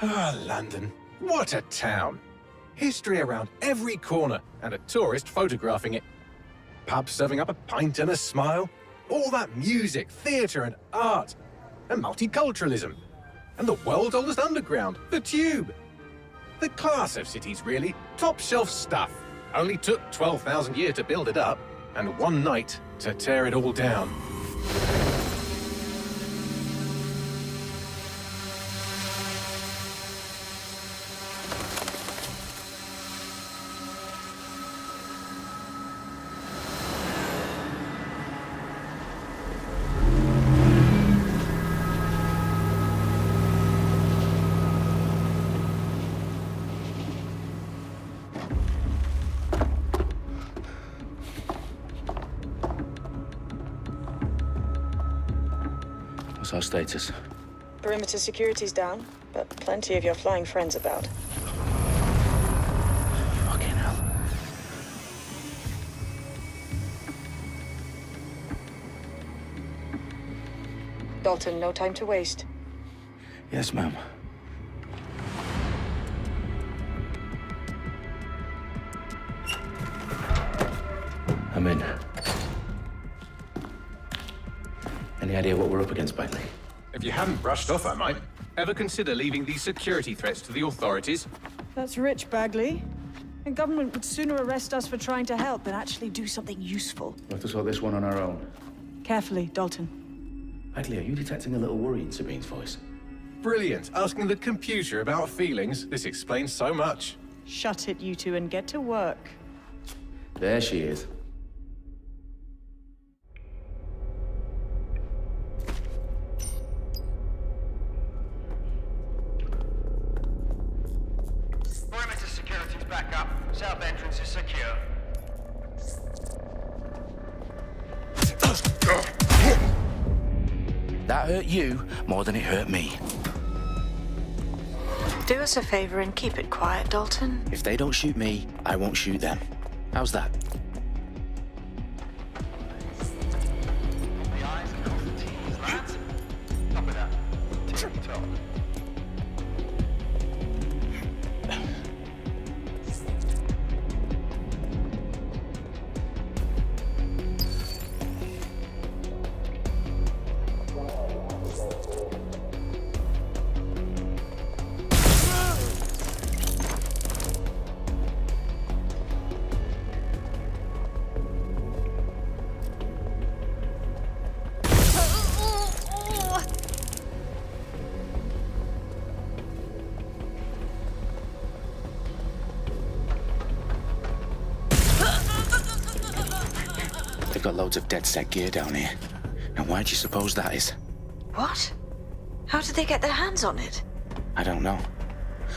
Ah, London. What a town. History around every corner and a tourist photographing it. Pubs serving up a pint and a smile. All that music, theatre and art. And multiculturalism. And the world's oldest underground, the Tube. The class of cities, really. Top shelf stuff. Only took 12,000 years to build it up, and one night to tear it all down. What's our status? Perimeter security's down, but plenty of your flying friends about. Fucking hell. Dalton, no time to waste. Yes, ma'am. I'm in. Any idea what we're up against, Bagley? If you haven't brushed off, I might. Ever consider leaving these security threats to the authorities? That's rich, Bagley. The government would sooner arrest us for trying to help than actually do something useful. We'll have to sort this one on our own. Carefully, Dalton. Bagley, are you detecting a little worry in Sabine's voice? Brilliant. Asking the computer about feelings. This explains so much. Shut it, you two, and get to work. There she is. Perimeter security's back up. South entrance is secure. That hurt you more than it hurt me. Do us a favor and keep it quiet, Dalton. If they don't shoot me, I won't shoot them. How's that? The eyes across the T's, lads. Top of that. Tick-tock. They've got loads of dead set gear down here. And why do you suppose that is? What? How did they get their hands on it? I don't know.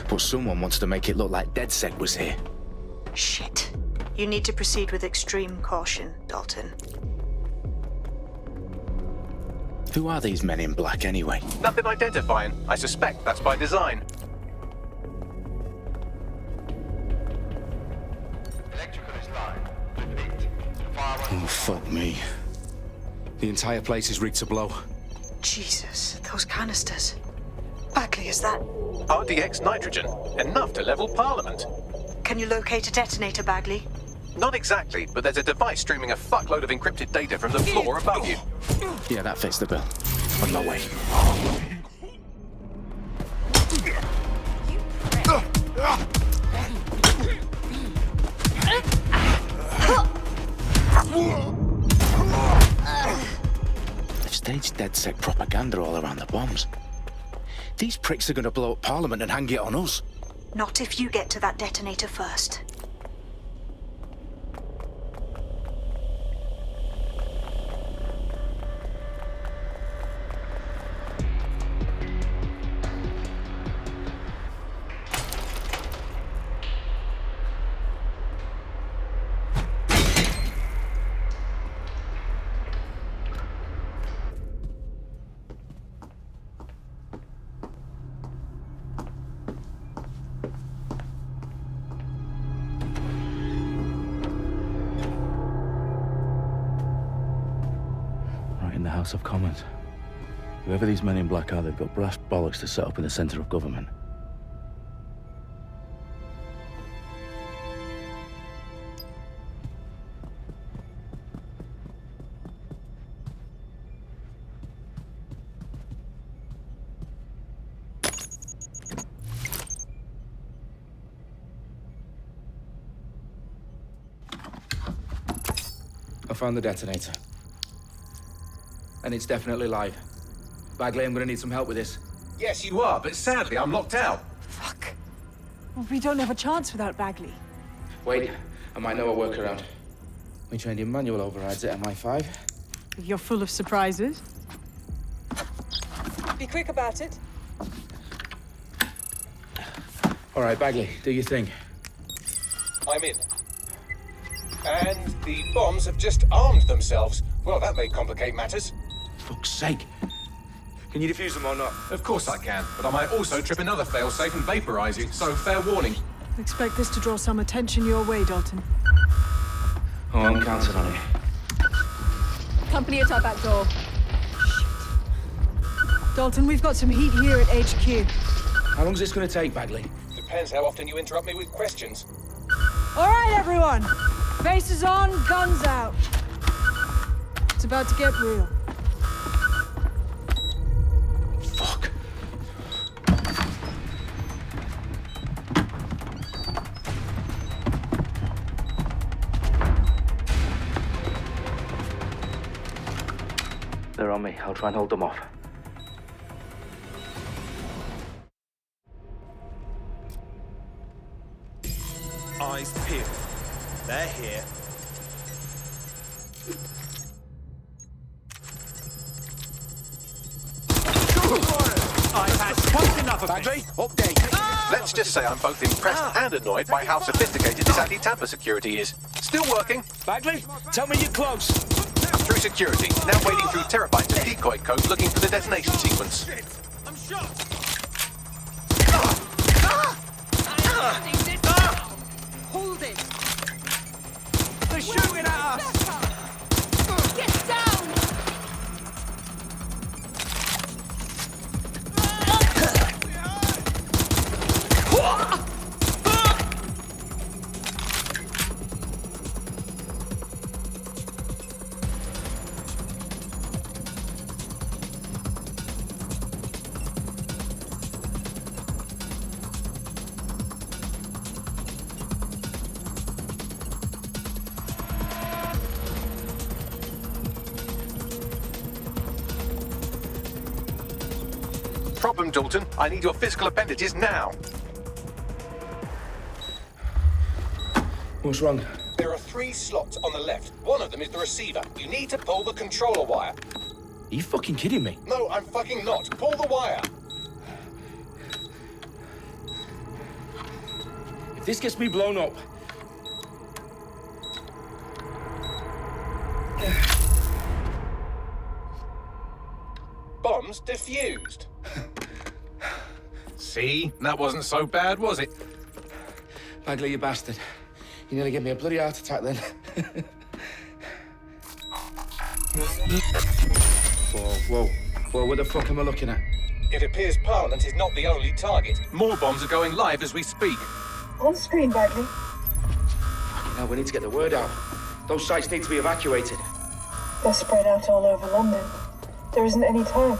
But someone wants to make it look like DedSec was here. Shit. You need to proceed with extreme caution, Dalton. Who are these men in black anyway? Nothing identifying. I suspect that's by design. Electrical is live. Repeat. Fire one. Oh, fuck me. The entire place is rigged to blow. Jesus, those canisters. Bagley, is that... RTX nitrogen. Enough to level Parliament. Can you locate a detonator, Bagley? Not exactly, but there's a device streaming a fuckload of encrypted data from the floor above you. Yeah, that fits the bill. On my way. They've staged DedSec propaganda all around the bombs. These pricks are going to blow up Parliament and hang it on us. Not if you get to that detonator first. Right in the House of Commons. Whoever these men in black are, they've got brass bollocks to set up in the centre of government. found the detonator. And it's definitely live. Bagley, I'm gonna need some help with this. Yes, you are, but sadly, I'm locked out. Fuck. Well, we don't have a chance without Bagley. Wait, I might know a workaround. We trained in manual overrides at MI5. You're full of surprises. Be quick about it. All right, Bagley, do your thing. I'm in. And the bombs have just armed themselves. Well, that may complicate matters. Fuck's sake. Can you defuse them or not? Of course I can, but I might also trip another failsafe and vaporize you, so fair warning. Expect this to draw some attention your way, Dalton. Oh, I'm counting on it. Company at our back door. Dalton, we've got some heat here at HQ. How long's this gonna take, Bagley? Depends how often you interrupt me with questions. All right, everyone. Faces on, guns out. It's about to get real. Fuck. They're on me. I'll try and hold them off. Eyes peeled. They're here. I've had quite enough of Bagley, this. update. Let's just say I'm both impressed and annoyed by how sophisticated this anti-tamper security is. Still working. Bagley, tell me you're close. I'm through security, now wading through terabytes of decoy code looking for the detonation sequence. I'm shot. Hold it! They're shooting at us. Get down! Problem, Dalton. I need your physical appendages now. What's wrong? There are 3 slots on the left. One of them is the receiver. You need to pull the controller wire. Are you fucking kidding me? No, I'm fucking not. Pull the wire. If this gets me blown up... Bombs defused. See? That wasn't so bad, was it? Bagley, you bastard. You nearly gave me a bloody heart attack then. Whoa. What the fuck am I looking at? It appears Parliament is not the only target. More bombs are going live as we speak. On screen, Bagley. Now we need to get the word out. Those sites need to be evacuated. They're spread out all over London. There isn't any time.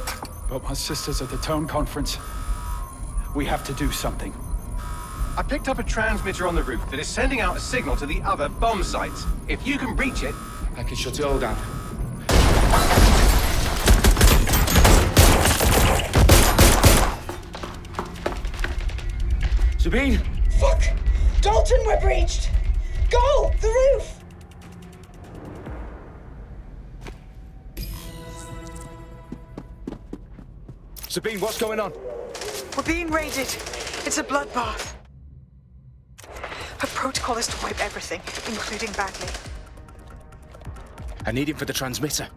But my sister's at the town conference. We have to do something. I picked up a transmitter on the roof that is sending out a signal to the other bomb sites. If you can reach it... I can shut it all down. Sabine! Fuck! Dalton, we're breached! Go! The roof! Sabine, what's going on? We're being raided. It's a bloodbath. Her protocol is to wipe everything, including Bagley. I need him for the transmitter.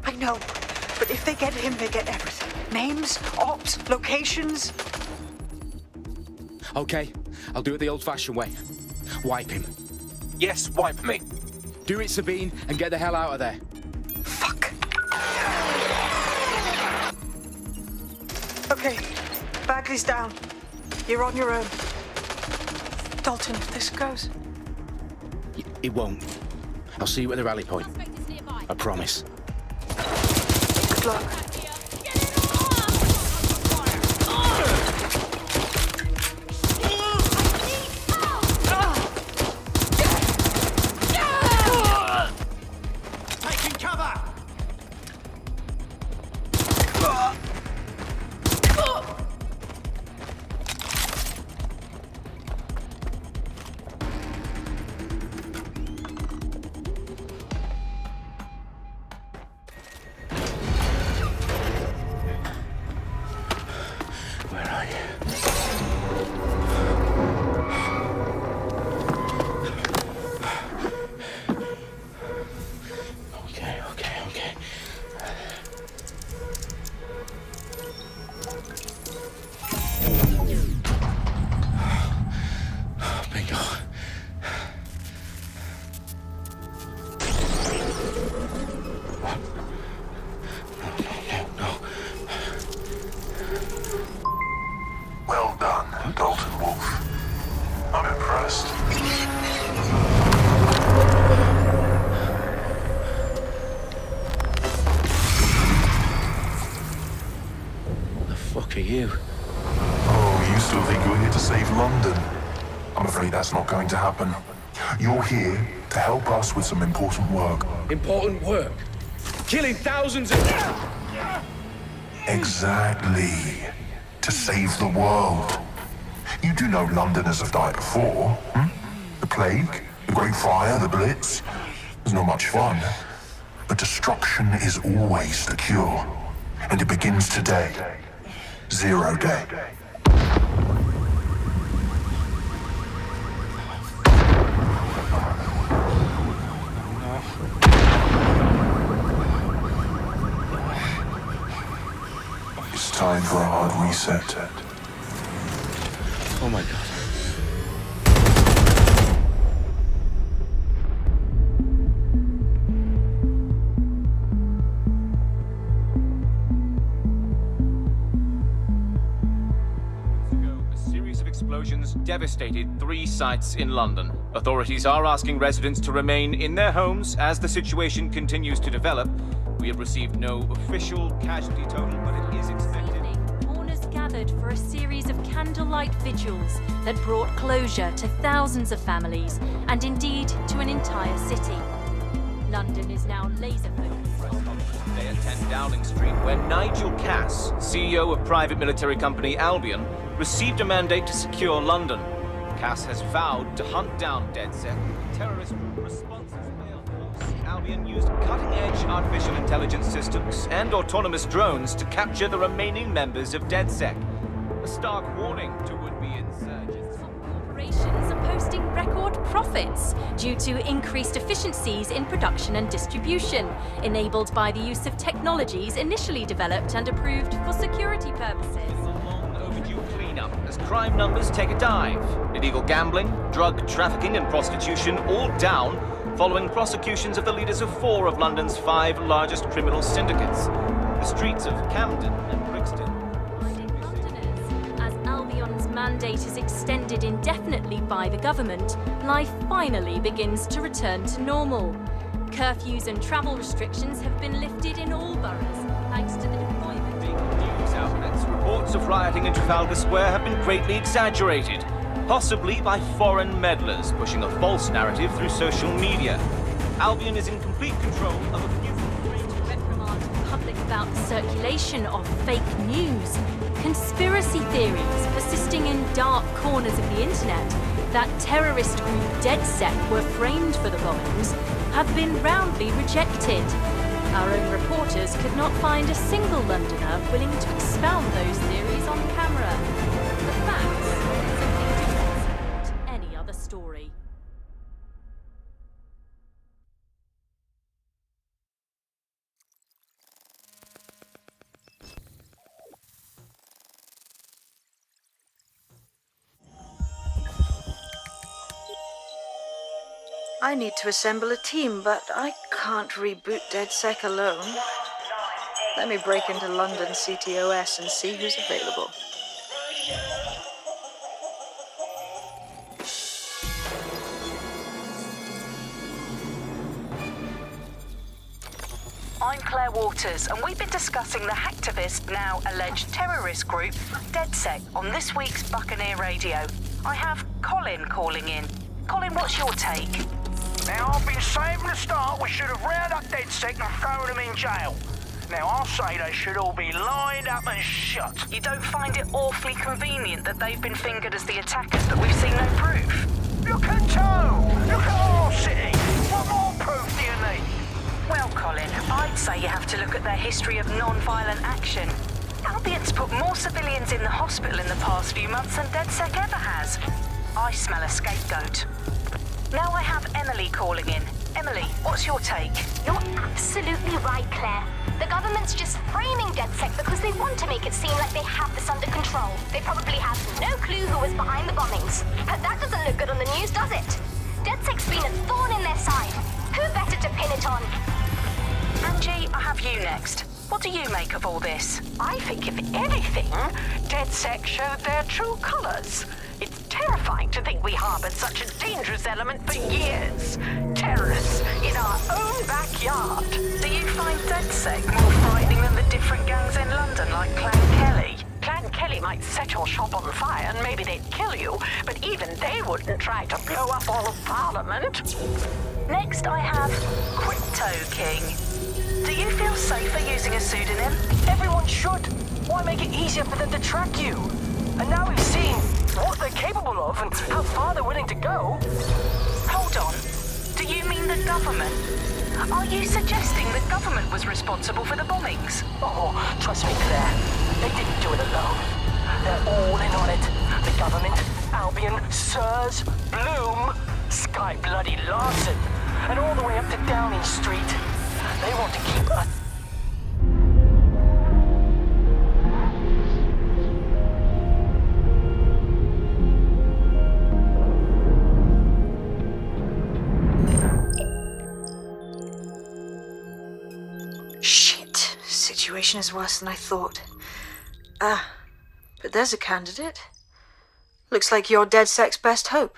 I know, but if they get him, they get everything. Names, ops, locations. Okay, I'll do it the old-fashioned way. Wipe him. Yes, wipe me. Do it, Sabine, and get the hell out of there. Fuck. Okay, Bagley's down. You're on your own. Dalton, if this goes... It won't. I'll see you at the rally point. Suspect is nearby. I promise. Good luck. are you? Oh, you still think you're here to save London? I'm afraid that's not going to happen. You're here to help us with some important work. Important work? Killing thousands of... Exactly. To save the world. You do know Londoners have died before, hmm? The Plague, the Great Fire, the Blitz. It's not much fun. But destruction is always the cure. And it begins today. Zero Day. It's time for a hard reset. Oh my God. Explosions devastated 3 sites in London. Authorities are asking residents to remain in their homes as the situation continues to develop. We have received no official casualty total, but it is expected. Mourners gathered for a series of candlelight vigils that brought closure to thousands of families and indeed to an entire city. London is now laser focused on Today at 10 Downing Street, where Nigel Cass, CEO of private military company Albion, received a mandate to secure London. Cass has vowed to hunt down DedSec. Terrorist responses failed. Albion used cutting-edge artificial intelligence systems and autonomous drones to capture the remaining members of DedSec. A stark warning to would-be insurgents. Corporations are posting record profits due to increased efficiencies in production and distribution, enabled by the use of technologies initially developed and approved for security purposes. As crime numbers take a dive. Illegal gambling, drug trafficking and prostitution all down following prosecutions of the leaders of 4 of London's 5 largest criminal syndicates. The streets of Camden and Brixton. Londoners, as Albion's mandate is extended indefinitely by the government, life finally begins to return to normal. Curfews and travel restrictions have been lifted in all boroughs, thanks to the deployment. News outlets, reports of rioting in Trafalgar Square have been greatly exaggerated, possibly by foreign meddlers pushing a false narrative through social media. Albion is in complete control of a few... reprimand the public about the circulation of fake news, conspiracy theories persisting in dark corners of the internet that terrorist group DedSec were framed for the bombings have been roundly rejected. Our own reporters could not find a single Londoner willing to expound those theories on camera. The facts simply do not support any other story. I need to assemble a team, but I can't reboot DedSec alone. Let me break into London CTOS and see who's available. I'm Claire Waters, and we've been discussing the hacktivist, now alleged terrorist group, DedSec, on this week's Buccaneer Radio. I have Colin calling in. Colin, what's your take? Now, I've been saying from the start we should have rounded up DedSec and thrown them in jail. Now, I'll say they should all be lined up and shot. You don't find it awfully convenient that they've been fingered as the attackers, but we've seen no proof? Look at Toe! Look at our city! What more proof do you need? Well, Colin, I'd say you have to look at their history of non-violent action. Albion's put more civilians in the hospital in the past few months than DedSec ever has. I smell a scapegoat. Now I have Emily calling in. Emily, what's your take? You're absolutely right, Claire. The government's just framing DedSec because they want to make it seem like they have this under control. They probably have no clue who was behind the bombings. But that doesn't look good on the news, does it? DedSec's been a thorn in their side. Who better to pin it on? Angie, I have you next. What do you make of all this? I think, if anything, DedSec showed their true colors. It's terrifying to think we harbored such a dangerous element for years. Terrorists in our own backyard. Do you find DedSec more frightening than the different gangs in London, like Clan Kelly? Clan Kelly might set your shop on fire and maybe they'd kill you, but even they wouldn't try to blow up all of Parliament. Next, I have Crypto King. Do you feel safer using a pseudonym? Everyone should. Why make it easier for them to track you? And now we've seen what they're capable of and how far they're willing to go. Hold on. Do you mean the government? Are you suggesting the government was responsible for the bombings? Oh, trust me, Claire. They didn't do it alone. They're all in on it. The government, Albion, Sirs, Bloom, Sky Bloody Larson, and all the way up to Downing Street. They want to keep us. Shit. Situation is worse than I thought. But there's a candidate. Looks like you're DedSec's best hope.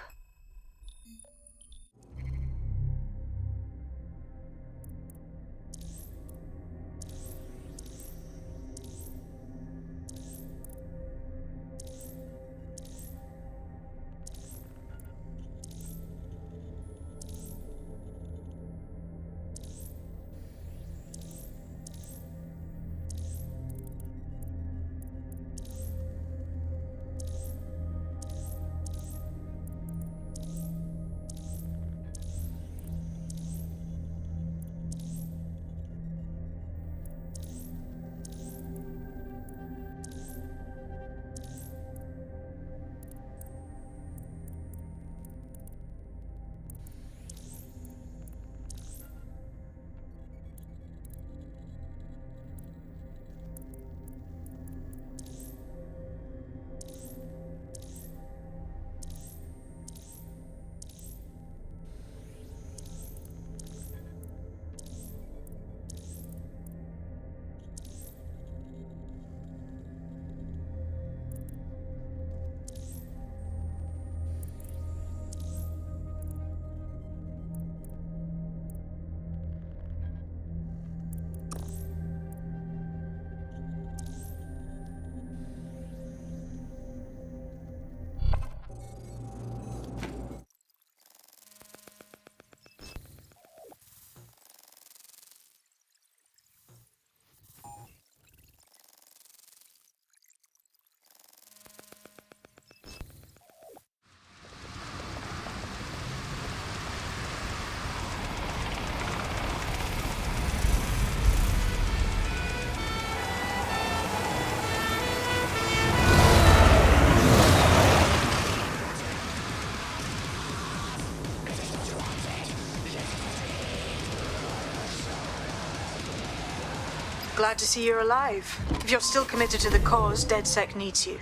Glad to see you're alive. If you're still committed to the cause, DedSec needs you.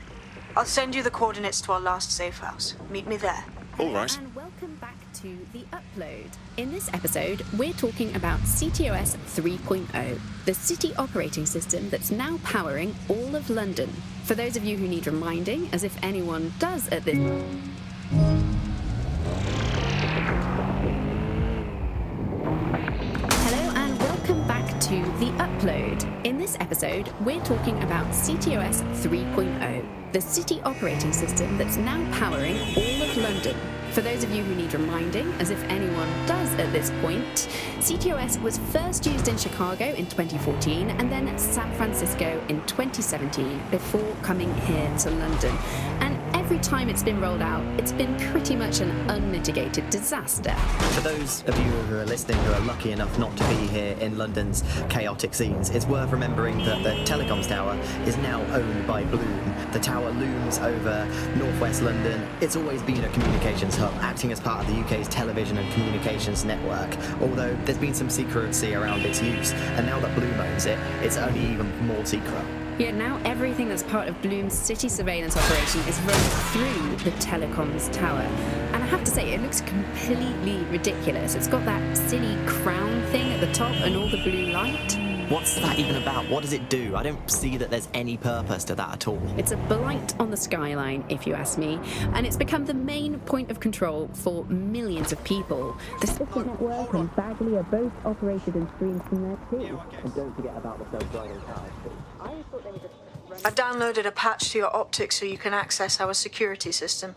I'll send you the coordinates to our last safe house. Meet me there. All right. And welcome back to The Upload. In this episode, we're talking about CTOS 3.0, the city operating system that's now powering all of London. For those of you who need reminding, as if anyone does at this... To The Upload. In this episode, we're talking about CTOS 3.0, the city operating system that's now powering all of London. For those of you who need reminding, as if anyone does at this point, CTOS was first used in Chicago in 2014 and then San Francisco in 2017 before coming here to London. And every time it's been rolled out, it's been pretty much an unmitigated disaster. For those of you who are listening who are lucky enough not to be here in London's chaotic scenes, it's worth remembering that the telecoms tower is now owned by Bloom. The tower looms over northwest London. It's always been a communications hub, acting as part of the UK's television and communications network, although there's been some secrecy around its use, and now that Bloom owns it, it's only even more secret. Yet now everything that's part of Bloom's city surveillance operation is run through the telecoms tower. And I have to say, it looks completely ridiculous. It's got that silly crown thing at the top and all the blue light. What's that even about? What does it do? I don't see that there's any purpose to that at all. It's a blight on the skyline, if you ask me, and it's become the main point of control for millions of people. The City Network and Bagley are both operated and streamed from there too. And don't forget about the self-driving cars too. I thought there was a I downloaded a patch to your optics so you can access our security system.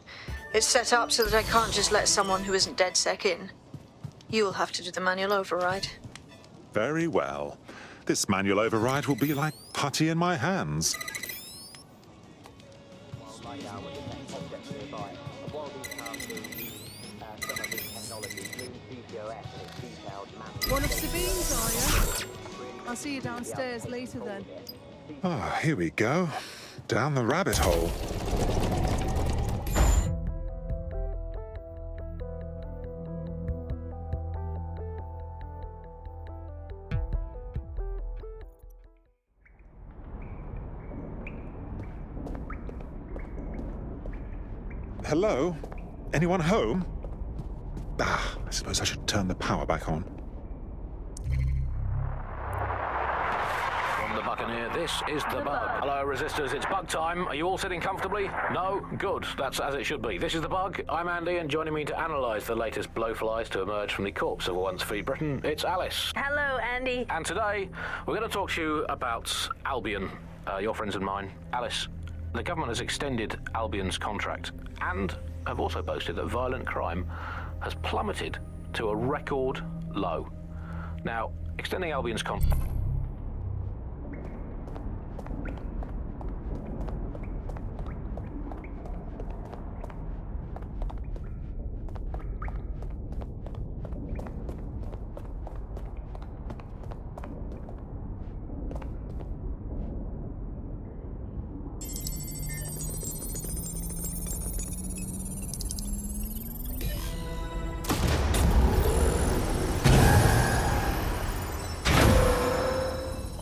It's set up so that I can't just let someone who isn't DedSec in. You'll have to do the manual override. Very well. This manual override will be like putty in my hands. One of Sabine's, are you? I'll see you downstairs later then. Ah, here we go. Down the rabbit hole. Hello? Anyone home? Ah, I suppose I should turn the power back on. From the Buccaneer, this is the Bug. Hello, Resistors, it's Bug time. Are you all sitting comfortably? No? Good. That's as it should be. This is the Bug. I'm Andy, and joining me to analyse the latest blowflies to emerge from the corpse of a once-free Britain, it's Alice. Hello, Andy. And today, we're going to talk to you about Albion, your friends and mine. Alice, the government has extended Albion's contract and have also boasted that violent crime has plummeted to a record low. Now, extending Albion's contract...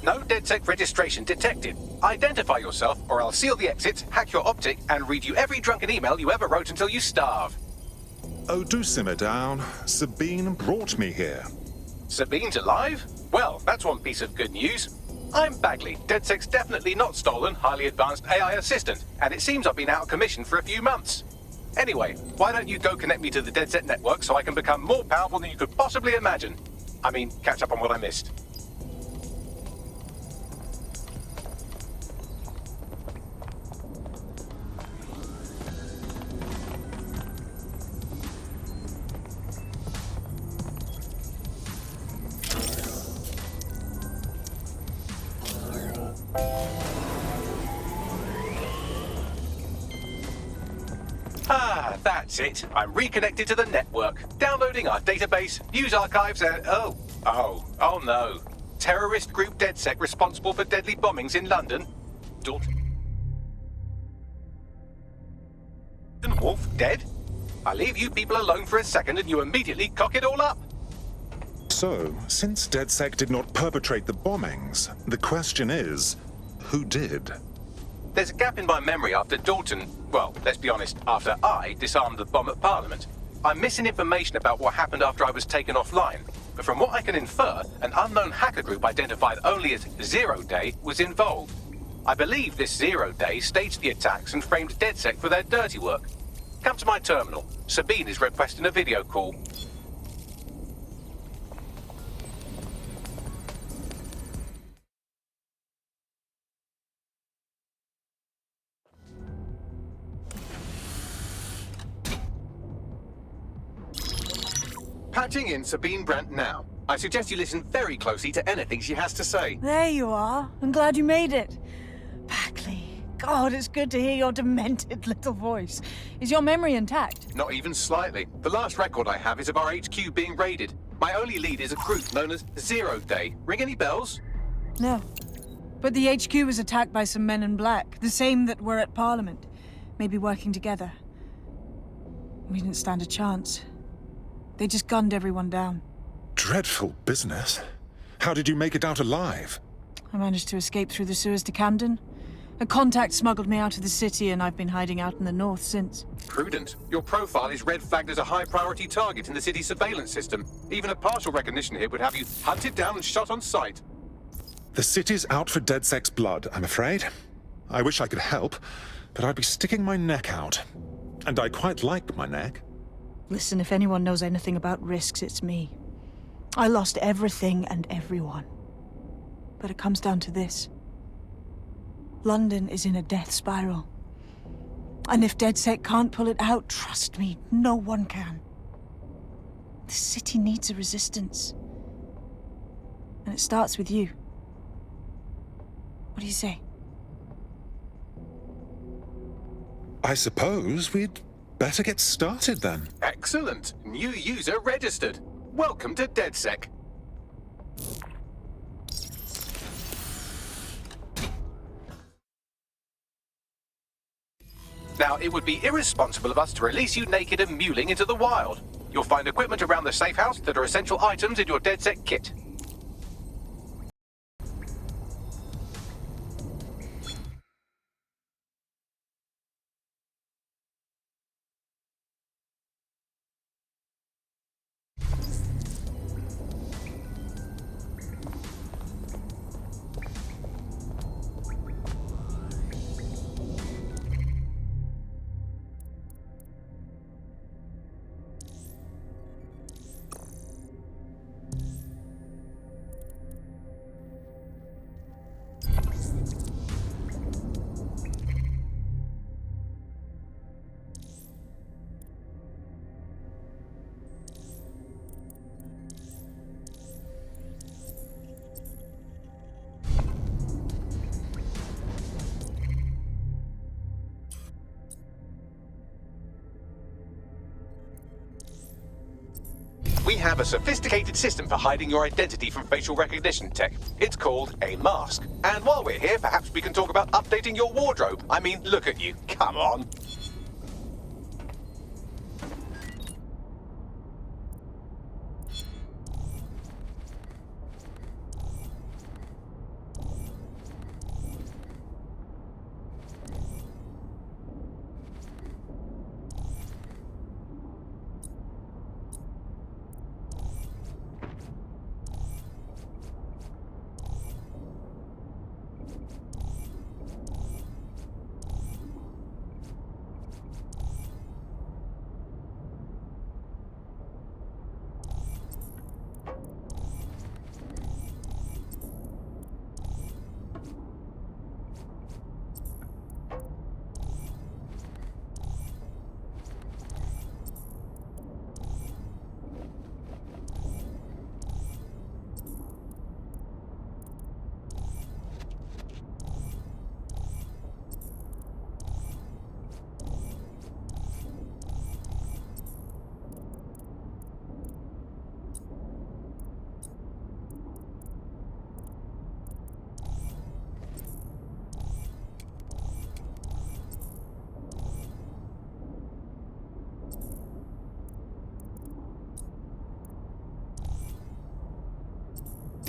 No DedSec registration detected. Identify yourself, or I'll seal the exits, hack your optic, and read you every drunken email you ever wrote until you starve. Oh, do simmer down. Sabine brought me here. Sabine's alive? Well, that's one piece of good news. I'm Bagley, DedSec's definitely not stolen, highly advanced AI assistant, and it seems I've been out of commission for a few months. Anyway, why don't you go connect me to the DedSec network so I can become more powerful than you could possibly imagine? I mean, catch up on what I missed. Ah, that's it. I'm reconnected to the network, downloading our database, news archives, and oh no. Terrorist group DedSec responsible for deadly bombings in London. Dalton Wolf dead? I leave you people alone for a second and you immediately cock it all up. So, since DedSec did not perpetrate the bombings, the question is, who did? There's a gap in my memory after Dalton, well, let's be honest, after I disarmed the bomb at Parliament. I'm missing information about what happened after I was taken offline, but from what I can infer, an unknown hacker group identified only as Zero Day was involved. I believe this 0 Day staged the attacks and framed DedSec for their dirty work. Come to my terminal. Sabine is requesting a video call. Patching in Sabine Brandt now. I suggest you listen very closely to anything she has to say. There you are. I'm glad you made it. Bagley. God, it's good to hear your demented little voice. Is your memory intact? Not even slightly. The last record I have is of our HQ being raided. My only lead is a group known as 0 Day. Ring any bells? No. But the HQ was attacked by some men in black, the same that were at Parliament. Maybe working together. We didn't stand a chance. They just gunned everyone down. Dreadful business. How did you make it out alive? I managed to escape through the sewers to Camden. A contact smuggled me out of the city, and I've been hiding out in the north since. Prudent. Your profile is red flagged as a high-priority target in the city's surveillance system. Even a partial recognition hit would have you hunted down and shot on sight. The city's out for DedSec's blood, I'm afraid. I wish I could help, but I'd be sticking my neck out. And I quite like my neck. Listen, if anyone knows anything about risks, it's me. I lost everything and everyone. But it comes down to this. London is in a death spiral. And if DedSec can't pull it out, trust me, no one can. The city needs a resistance. And it starts with you. What do you say? I suppose we'd better get started then. Excellent. New user registered. Welcome to DedSec. Now, it would be irresponsible of us to release you naked and mewling into the wild. You'll find equipment around the safe house that are essential items in your DedSec kit. We have a sophisticated system for hiding your identity from facial recognition tech. It's called a mask. And while we're here, perhaps we can talk about updating your wardrobe. I mean, look at you. Come on.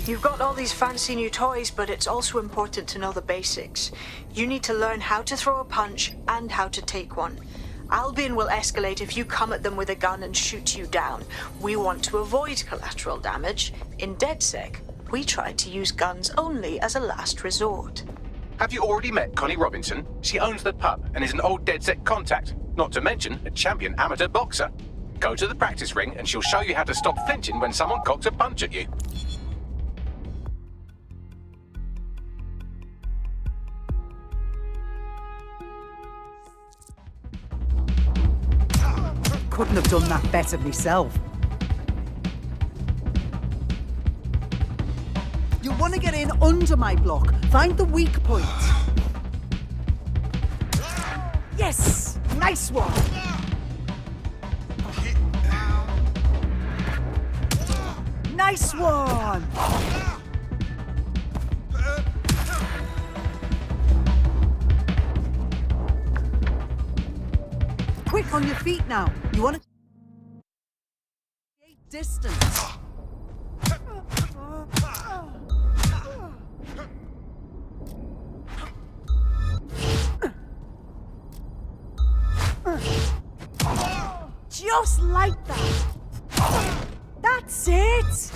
You've got all these fancy new toys, but it's also important to know the basics. You need to learn how to throw a punch and how to take one. Albion will escalate if you come at them with a gun and shoot you down. We want to avoid collateral damage. In DedSec, we try to use guns only as a last resort. Have you already met Connie Robinson? She owns the pub and is an old DedSec contact, not to mention a champion amateur boxer. Go to the practice ring and she'll show you how to stop flinching when someone cocks a punch at you. Couldn't have done that better myself. You want to get in under my block. Find the weak point. Yes! Nice one! Nice one! Quick on your feet now. You want to create distance. Just like that. That's it.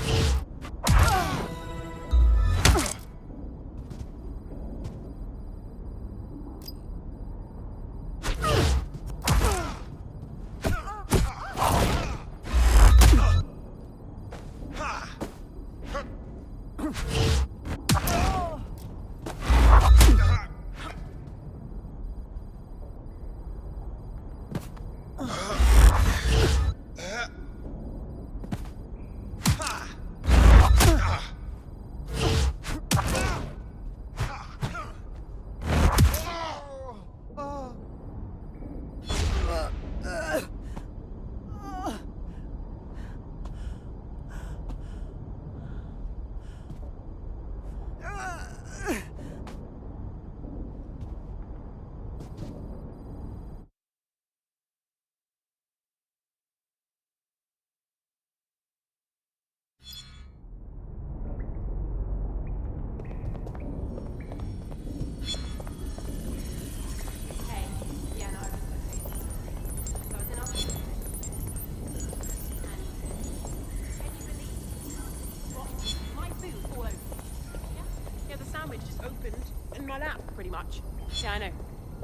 my lap, pretty much. Yeah, I know.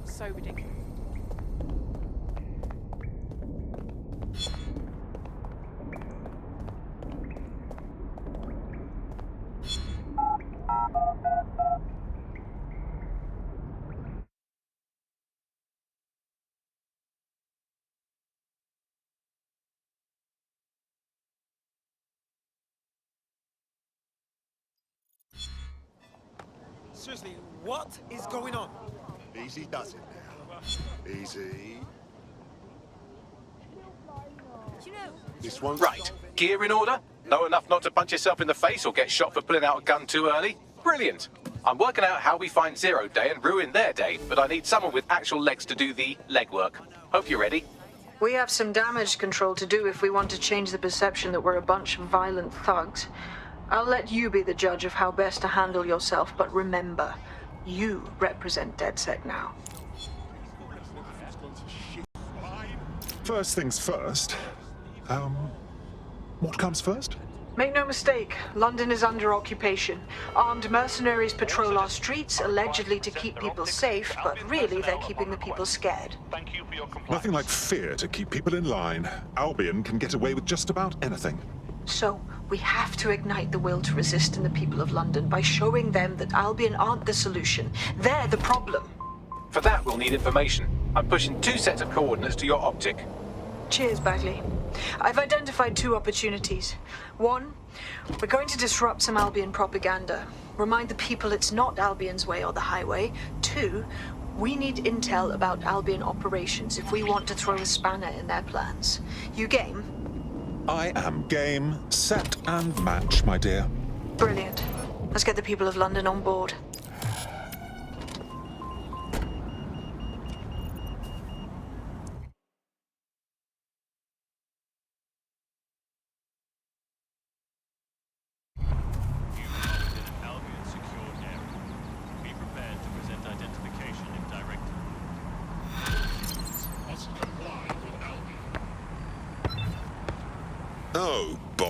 So ridiculous. Seriously, what is going on? Easy does it now. Easy. This one. Right. Gear in order? Know enough not to punch yourself in the face or get shot for pulling out a gun too early? Brilliant. I'm working out how we find Zero Day and ruin their day, but I need someone with actual legs to do the legwork. Hope you're ready. We have some damage control to do if we want to change the perception that we're a bunch of violent thugs. I'll let you be the judge of how best to handle yourself, but remember, you represent DedSec now. First things first. What comes first? Make no mistake, London is under occupation. Armed mercenaries patrol our streets, allegedly to keep people safe, but really they're keeping the people scared. Nothing like fear to keep people in line. Albion can get away with just about anything. So, we have to ignite the will to resist in the people of London by showing them that Albion aren't the solution. They're the problem. For that, we'll need information. I'm pushing 2 sets of coordinates to your optic. Cheers, Bagley. I've identified 2 opportunities. 1, we're going to disrupt some Albion propaganda. Remind the people it's not Albion's way or the highway. 2, we need intel about Albion operations if we want to throw a spanner in their plans. You game? I am game, set, and match, my dear. Brilliant. Let's get the people of London on board.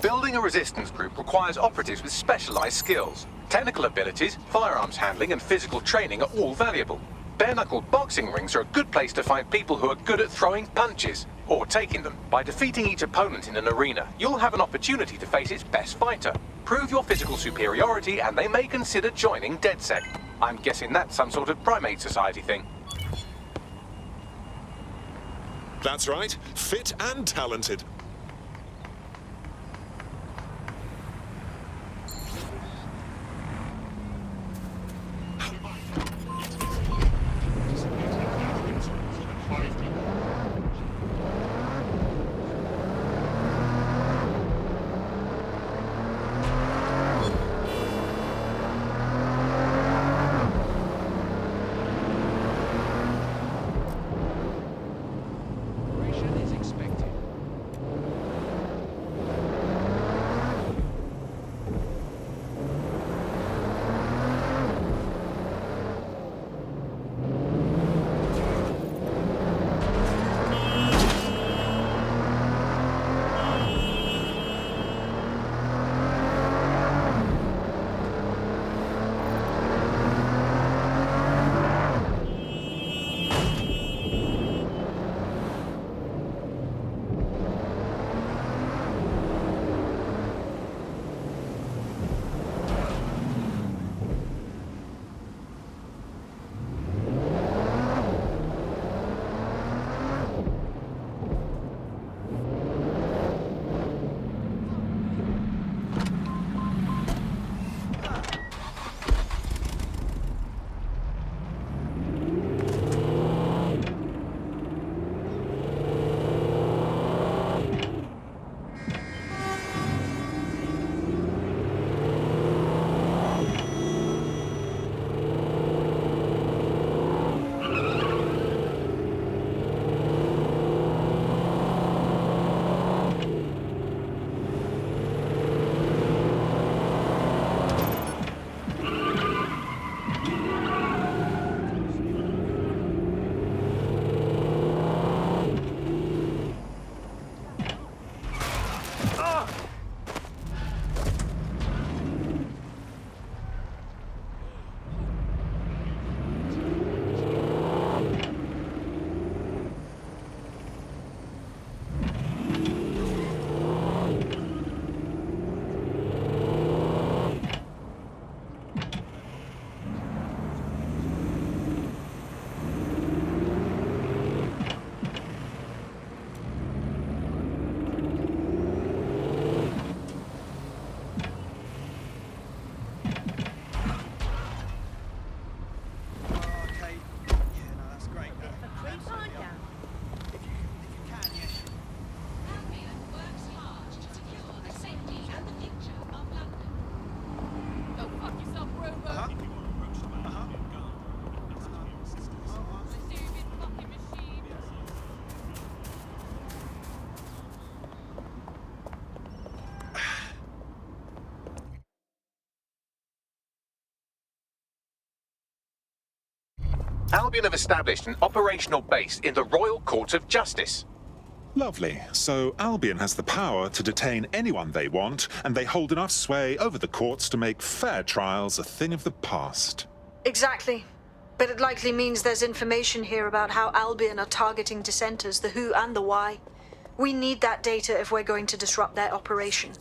Building a resistance group requires operatives with specialized skills. Technical abilities, firearms handling, and physical training are all valuable. Bare-knuckled boxing rings are a good place to find people who are good at throwing punches, or taking them. By defeating each opponent in an arena, you'll have an opportunity to face its best fighter. Prove your physical superiority, and they may consider joining DedSec. I'm guessing that's some sort of primate society thing. That's right. Fit and talented. Albion have established an operational base in the Royal Court of Justice. Lovely. So Albion has the power to detain anyone they want, and they hold enough sway over the courts to make fair trials a thing of the past. Exactly. But it likely means there's information here about how Albion are targeting dissenters, the who and the why. We need that data if we're going to disrupt their operation.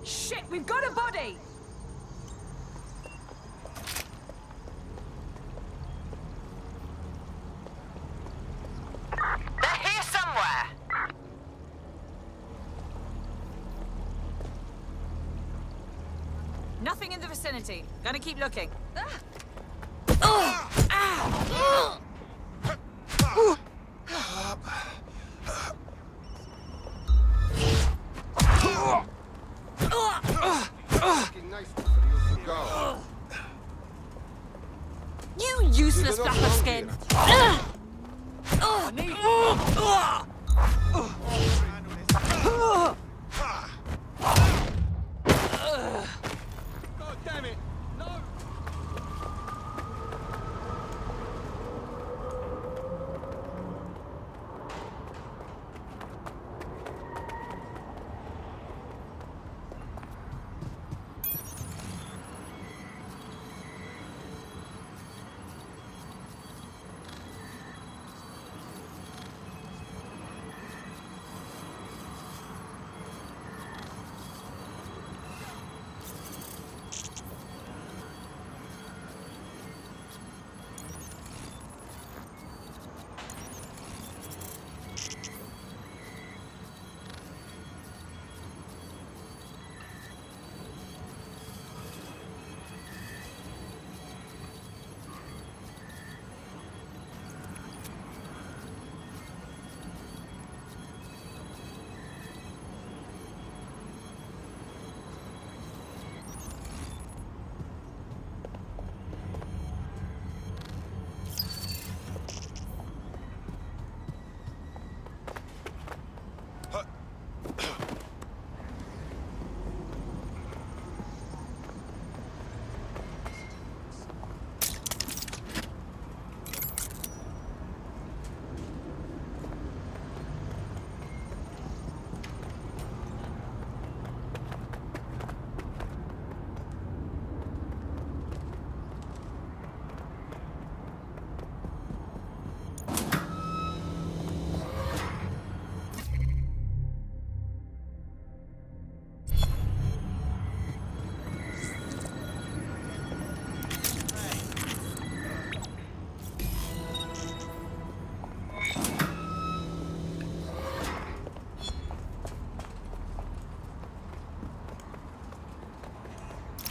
Shit, we've got a body! They're here somewhere! Nothing in the vicinity. Gonna keep looking. You useless flapper skin! God damn it! No!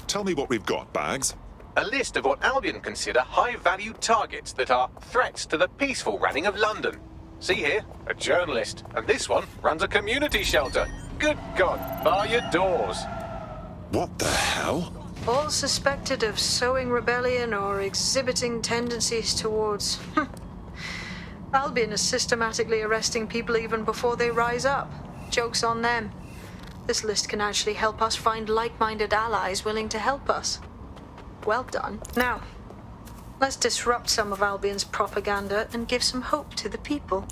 Tell me what we've got, Bags. A list of what Albion consider high-value targets that are threats to the peaceful running of London. See here, a journalist, and this one runs a community shelter. Good God, bar your doors. What the hell? All suspected of sowing rebellion or exhibiting tendencies towards... Albion is systematically arresting people even before they rise up. Joke's on them. This list can actually help us find like-minded allies willing to help us. Well done. Now, let's disrupt some of Albion's propaganda and give some hope to the people.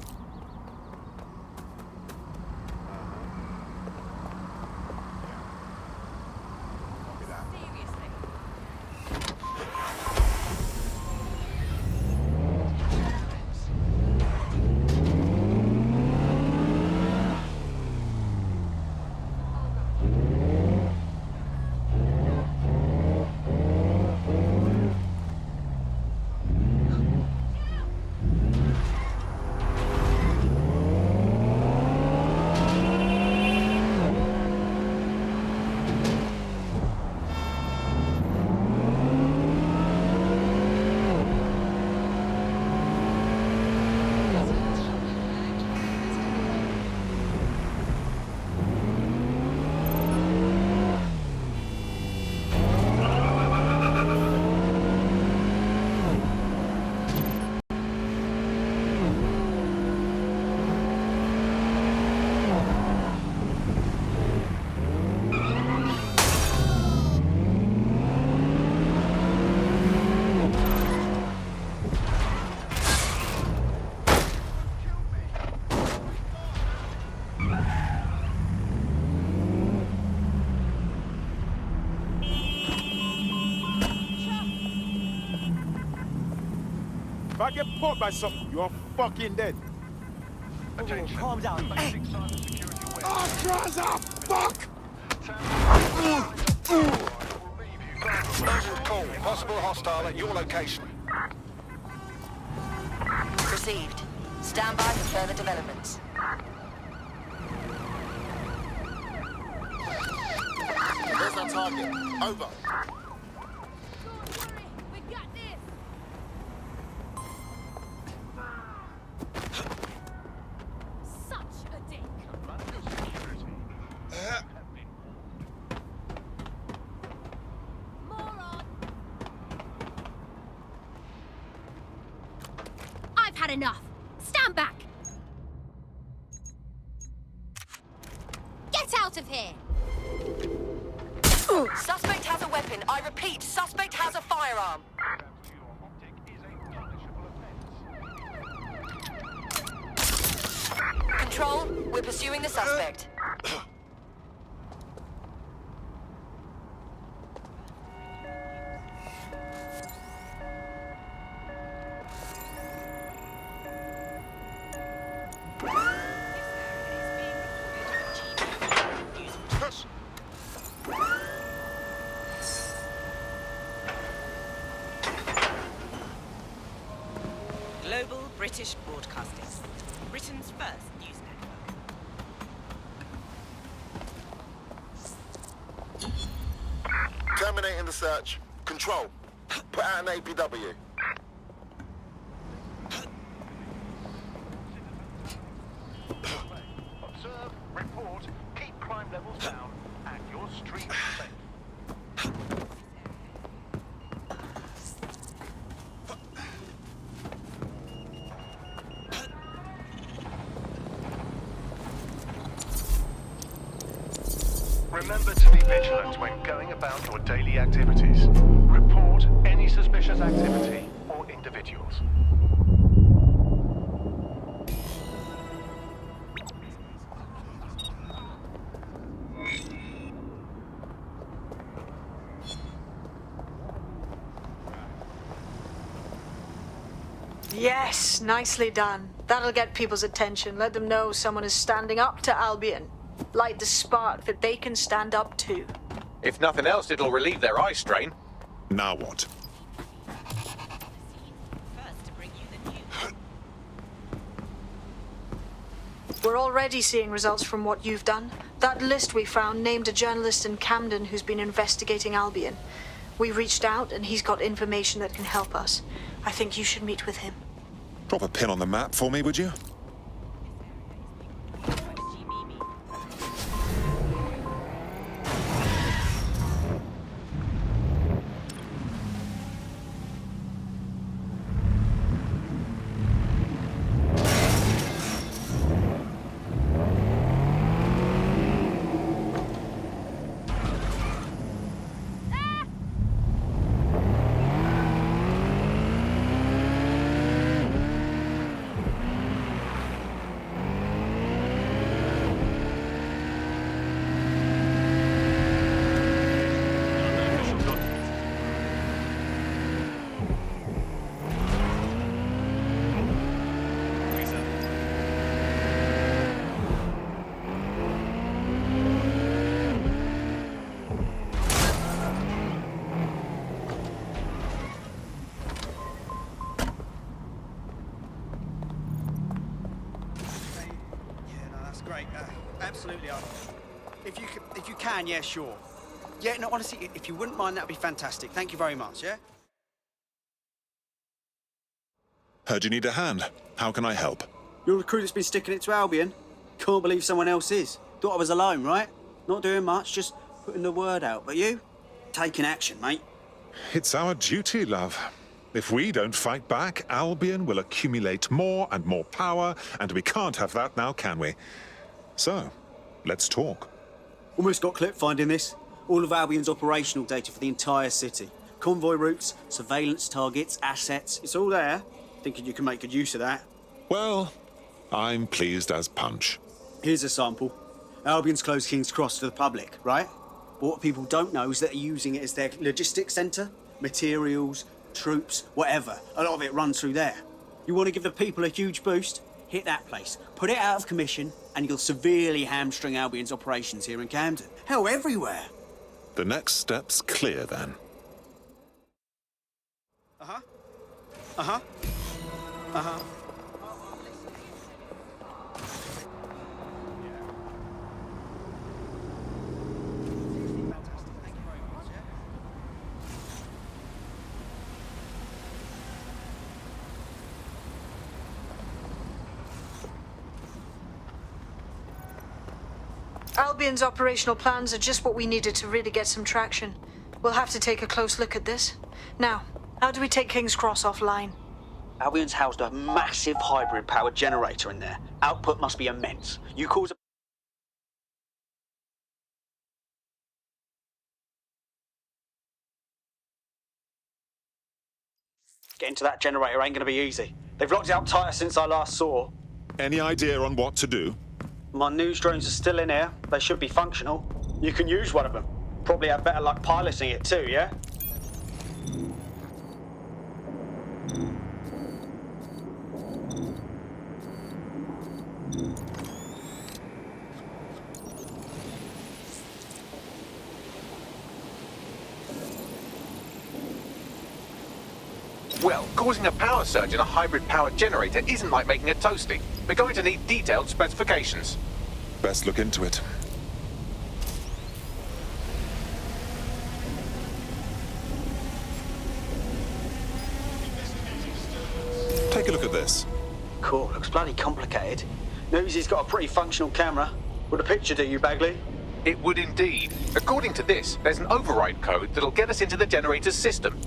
If I get caught by something, you're fucking dead. Attention. Calm down. Hey. Oh, Traza! Fuck! Urgent call. Possible hostile at your location. Received. Stand by for further developments. Where's our target? Over. Had enough. Stand back. Get out of here. Suspect has a weapon. I repeat, suspect has a firearm. Control, we're pursuing the suspect. Global British Broadcasting, Britain's first news network. Terminating the search. Control. Put out an APW. Observe, report, keep crime levels down, and your street safe. Remember to be vigilant when going about your daily activities. Report any suspicious activity or individuals. Yes, nicely done. That'll get people's attention. Let them know someone is standing up to Albion. Light the spark that they can stand up to. If nothing else, it'll relieve their eye strain. Now what? We're already seeing results from what you've done. That list we found named a journalist in Camden who's been investigating Albion. We reached out and he's got information that can help us. I think you should meet with him. Drop a pin on the map for me, would you? Absolutely. If you can, yeah, sure. Yeah, no, honestly, if you wouldn't mind, that'd be fantastic. Thank you very much, yeah? Heard you need a hand. How can I help? You're the crew that's been sticking it to Albion? Can't believe someone else is. Thought I was alone, right? Not doing much, just putting the word out. But you? Taking action, mate. It's our duty, love. If we don't fight back, Albion will accumulate more and more power, and we can't have that now, can we? So, let's talk. Almost got clip finding this. All of Albion's operational data for the entire city. Convoy routes, surveillance targets, assets. It's all there. Thinking you can make good use of that. Well, I'm pleased as punch. Here's a sample. Albion's closed King's Cross to the public, right? But what people don't know is that they're using it as their logistics centre. Materials, troops, whatever. A lot of it runs through there. You want to give the people a huge boost? Hit that place. Put it out of commission, and you'll severely hamstring Albion's operations here in Camden. Hell, everywhere. The next step's clear, then. Uh-huh. Uh-huh. Uh-huh. Albion's operational plans are just what we needed to really get some traction. We'll have to take a close look at this. Now, how do we take King's Cross offline? Albion's housed a massive hybrid powered generator in there. Output must be immense. You cause a... Getting to that generator ain't gonna be easy. They've locked it up tighter since I last saw. Any idea on what to do? My news drones are still in here. They should be functional. You can use one of them. Probably have better luck piloting it too, yeah? Well, causing a power surge in a hybrid-powered generator isn't like making a toasty. We're going to need detailed specifications. Best look into it. Take a look at this. Cool, looks bloody complicated. Newsy's got a pretty functional camera. Would a picture do you, Bagley? It would indeed. According to this, there's an override code that'll get us into the generator's system.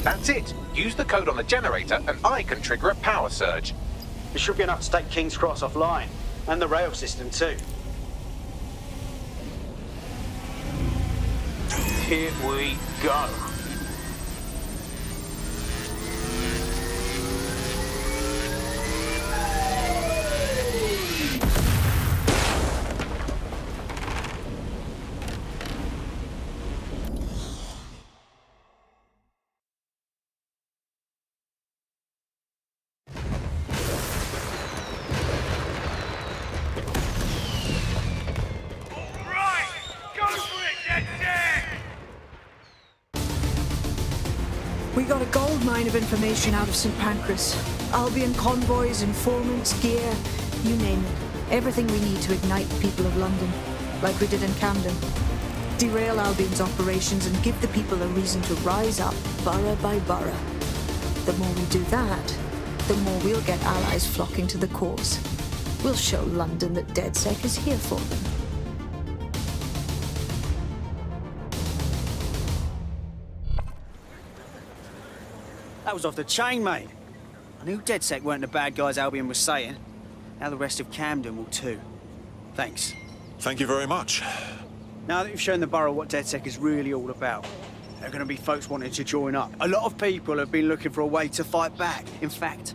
That's it. Use the code on the generator and I can trigger a power surge. It should be enough to take King's Cross offline. And the rail system too. Here we go. We got a gold mine of information out of St. Pancras. Albion convoys, informants, gear, you name it. Everything we need to ignite the people of London, like we did in Camden. Derail Albion's operations and give the people a reason to rise up, borough by borough. The more we do that, the more we'll get allies flocking to the cause. We'll show London that DedSec is here for them. That was off the chain, mate. I knew DedSec weren't the bad guys Albion was saying. Now the rest of Camden will too. Thanks. Thank you very much. Now that you've shown the borough what DedSec is really all about, there are going to be folks wanting to join up. A lot of people have been looking for a way to fight back. In fact,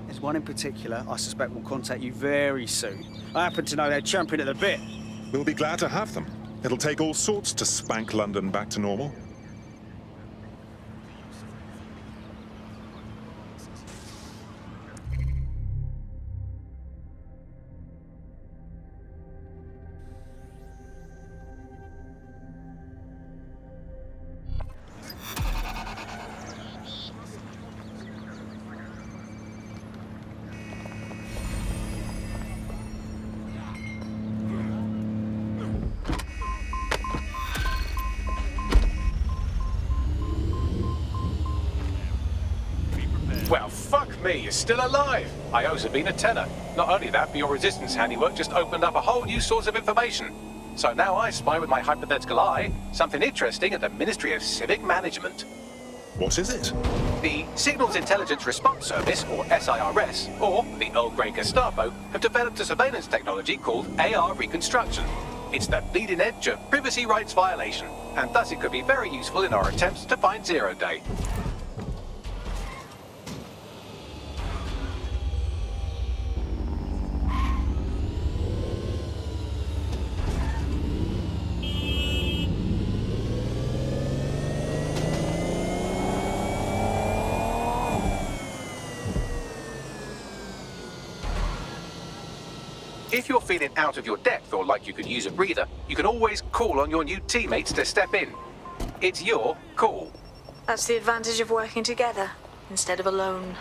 there's one in particular I suspect will contact you very soon. I happen to know they're champing at the bit. We'll be glad to have them. It'll take all sorts to spank London back to normal. Well, fuck me, you're still alive. I owe Sabine a tenner. Not only that, but your resistance handiwork just opened up a whole new source of information. So now I spy with my hypothetical eye something interesting at the Ministry of Civic Management. What is it? The Signals Intelligence Response Service, or SIRS, or the Earl Grey Gestapo, have developed a surveillance technology called AR Reconstruction. It's the bleeding edge of privacy rights violation, and thus it could be very useful in our attempts to find Zero Day. If you're feeling out of your depth or like you could use a breather, you can always call on your new teammates to step in. It's your call. That's the advantage of working together, instead of alone.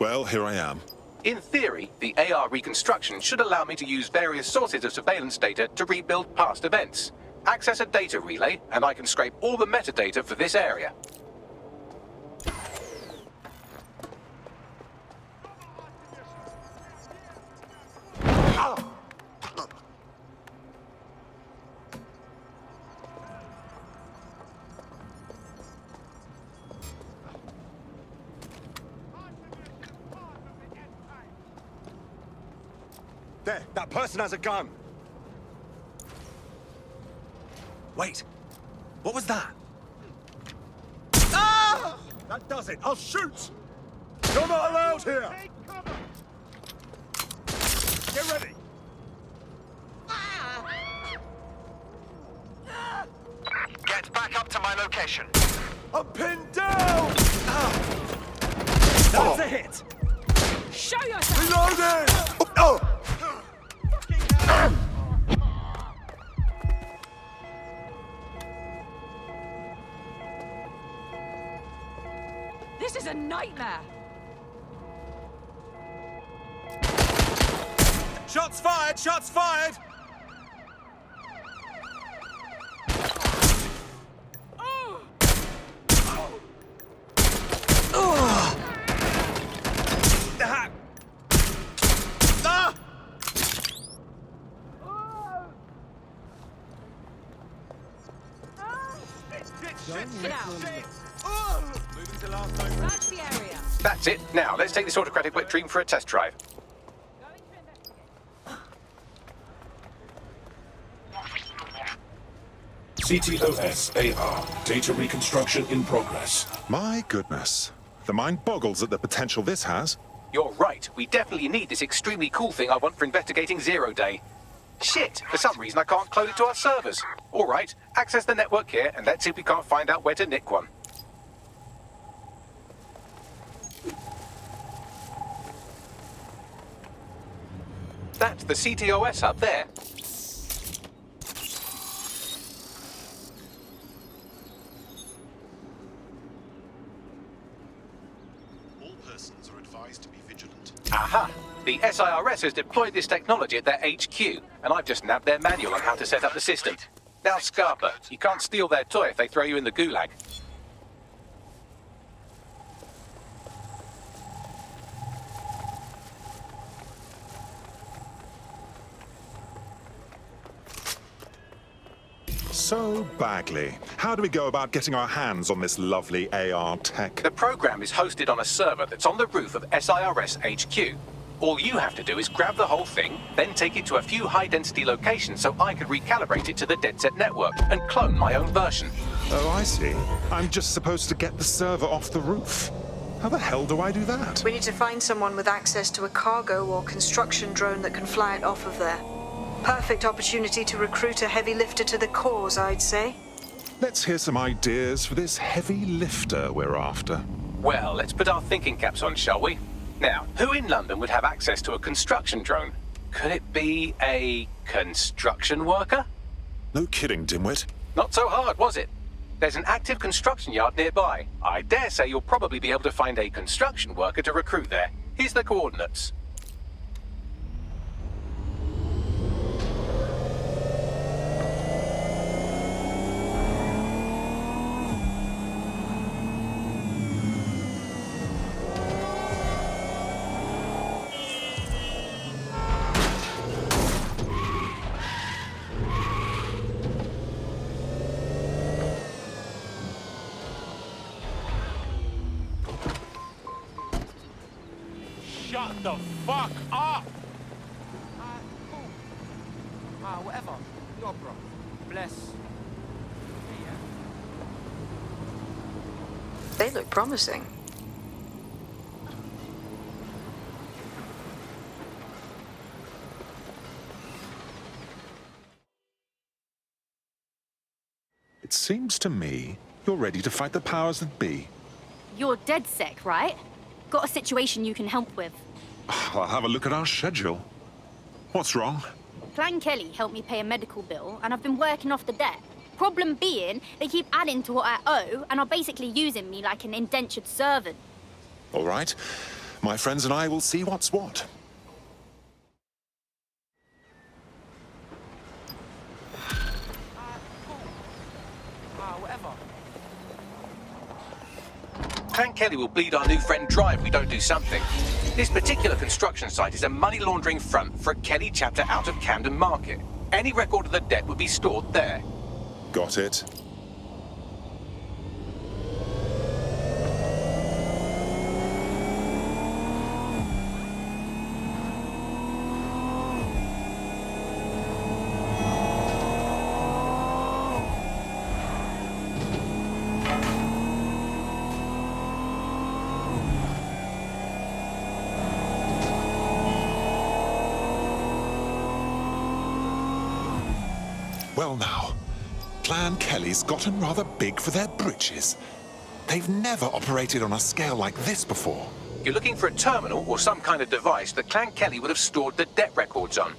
Well, here I am. In theory, the AR reconstruction should allow me to use various sources of surveillance data to rebuild past events. Access a data relay, and I can scrape all the metadata for this area. There, that person has a gun. Wait, what was that? Ah! That does it. I'll shoot. You're not allowed here. Get ready. Get back up to my location. I'm pinned down. That's a hit. Show yourself. Reloading. Oh. This is a nightmare. Shots fired! Shots fired! Get out. Moving to last time. Search the area. That's it. Now, let's take this autocratic wet dream for a test drive. CTOS AR. Data reconstruction in progress. My goodness. The mind boggles at the potential this has. You're right. We definitely need this extremely cool thing I want for investigating Zero Day. Shit! For some reason I can't clone it to our servers. All right, access the network here, and let's see if we can't find out where to nick one. That's the CTOS up there. All persons are advised to be vigilant. Aha! The SIRS has deployed this technology at their HQ, and I've just nabbed their manual on how to set up the system. Now, Scarpa, you can't steal their toy if they throw you in the gulag. So, Bagley, how do we go about getting our hands on this lovely AR tech? The program is hosted on a server that's on the roof of SIRS HQ. All you have to do is grab the whole thing, then take it to a few high-density locations so I could recalibrate it to the DedSet network and clone my own version. Oh, I see. I'm just supposed to get the server off the roof. How the hell do I do that? We need to find someone with access to a cargo or construction drone that can fly it off of there. Perfect opportunity to recruit a heavy lifter to the cause, I'd say. Let's hear some ideas for this heavy lifter we're after. Well, let's put our thinking caps on, shall we? Now, who in London would have access to a construction drone? Could it be a construction worker? No kidding, dimwit. Not so hard, was it? There's an active construction yard nearby. I dare say you'll probably be able to find a construction worker to recruit there. Here's the coordinates. Shut the fuck up! Cool. Whatever. Your bro. Bless. They look promising. It seems to me you're ready to fight the powers that be. You're DedSec, right? Got a situation you can help with. I'll have a look at our schedule. What's wrong? Clan Kelly helped me pay a medical bill, and I've been working off the debt. Problem being, they keep adding to what I owe, and are basically using me like an indentured servant. All right. My friends and I will see what's what. Whatever. Clan Kelly will bleed our new friend dry if we don't do something. This particular construction site is a money laundering front for a Kelly chapter out of Camden Market. Any record of the debt would be stored there. Got it. Well now, Clan Kelly's gotten rather big for their britches. They've never operated on a scale like this before. You're looking for a terminal or some kind of device that Clan Kelly would have stored the debt records on.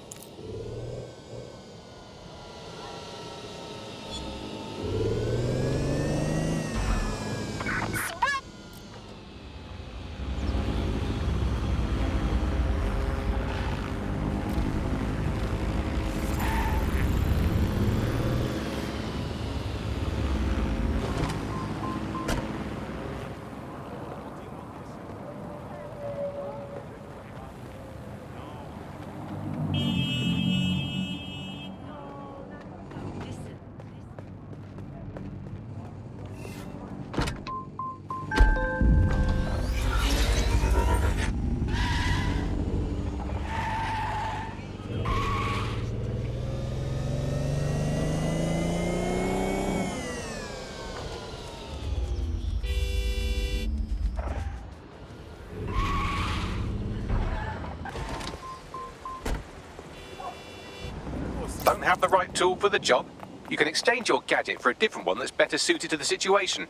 Don't have the right tool for the job? You can exchange your gadget for a different one that's better suited to the situation.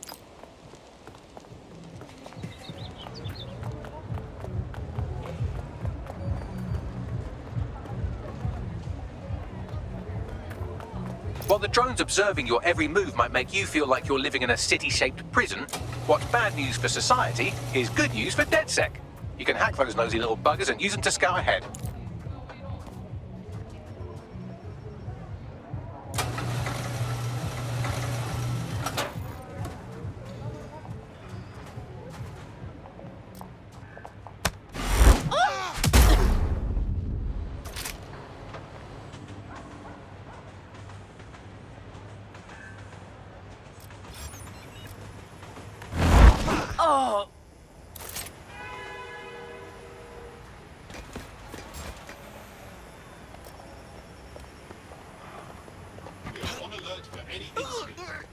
While the drones observing your every move might make you feel like you're living in a city-shaped prison, what's bad news for society is good news for DedSec. You can hack those nosy little buggers and use them to scout ahead. Oh! On alert for any incident.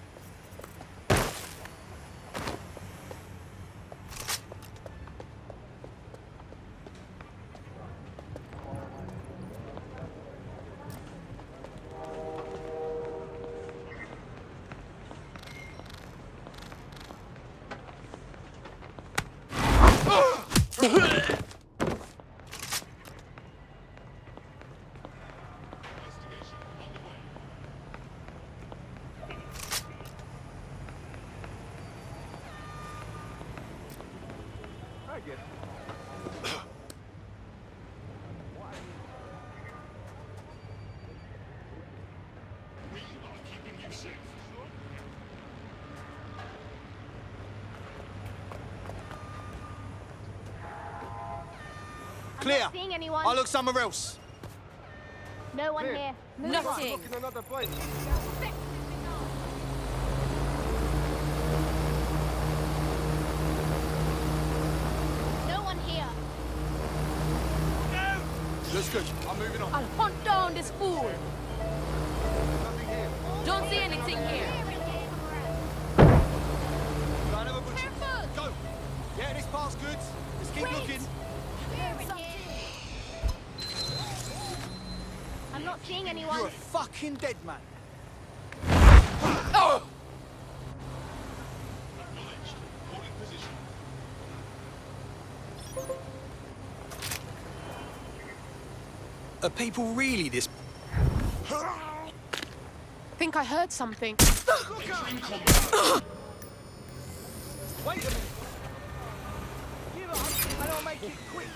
Clear. Not seeing anyone. I'll look somewhere else. No one here. Move on. Nothing. Another place. No one here. Looks good. I'm moving on. I'll hunt down this fool. Don't see anything here. Go and have a butcher. Go. Yeah, this part's good. Let's keep looking. I'm not seeing anyone. You're a fucking dead man. Oh! Acknowledged. Holding position. Are people really this? Think I heard something. Wait a minute. Give up and I'll make it quick.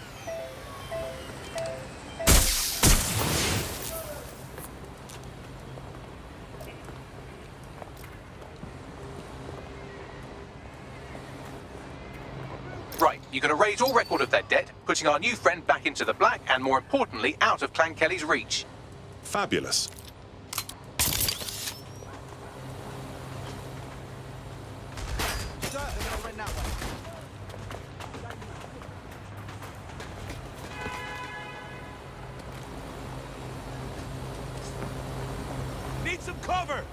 Right, you're going to raise all record of their debt, putting our new friend back into the black and, more importantly, out of Clan Kelly's reach. Fabulous. Need some cover.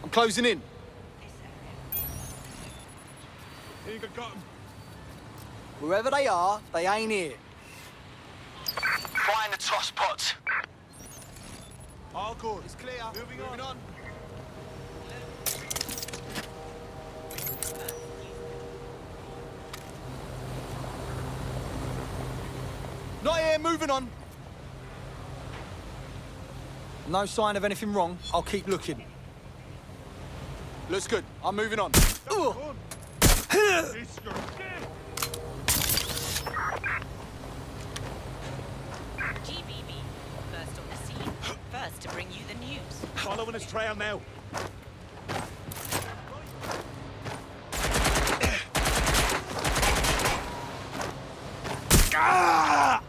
I'm closing in. Think I got him. Wherever they are, they ain't here. Find the toss pot. All good. It's clear. Moving on. Not here. Moving on. No sign of anything wrong. I'll keep looking. Looks good. I'm moving on. GBB, first on the scene, first to bring you the news. Following his trail now. Ah!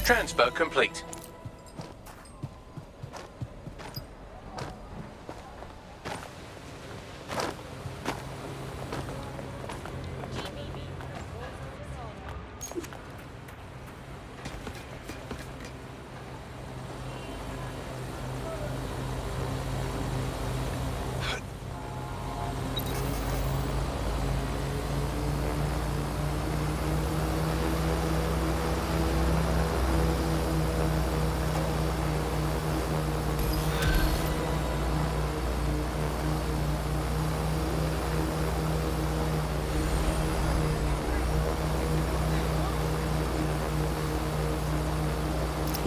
Transfer complete.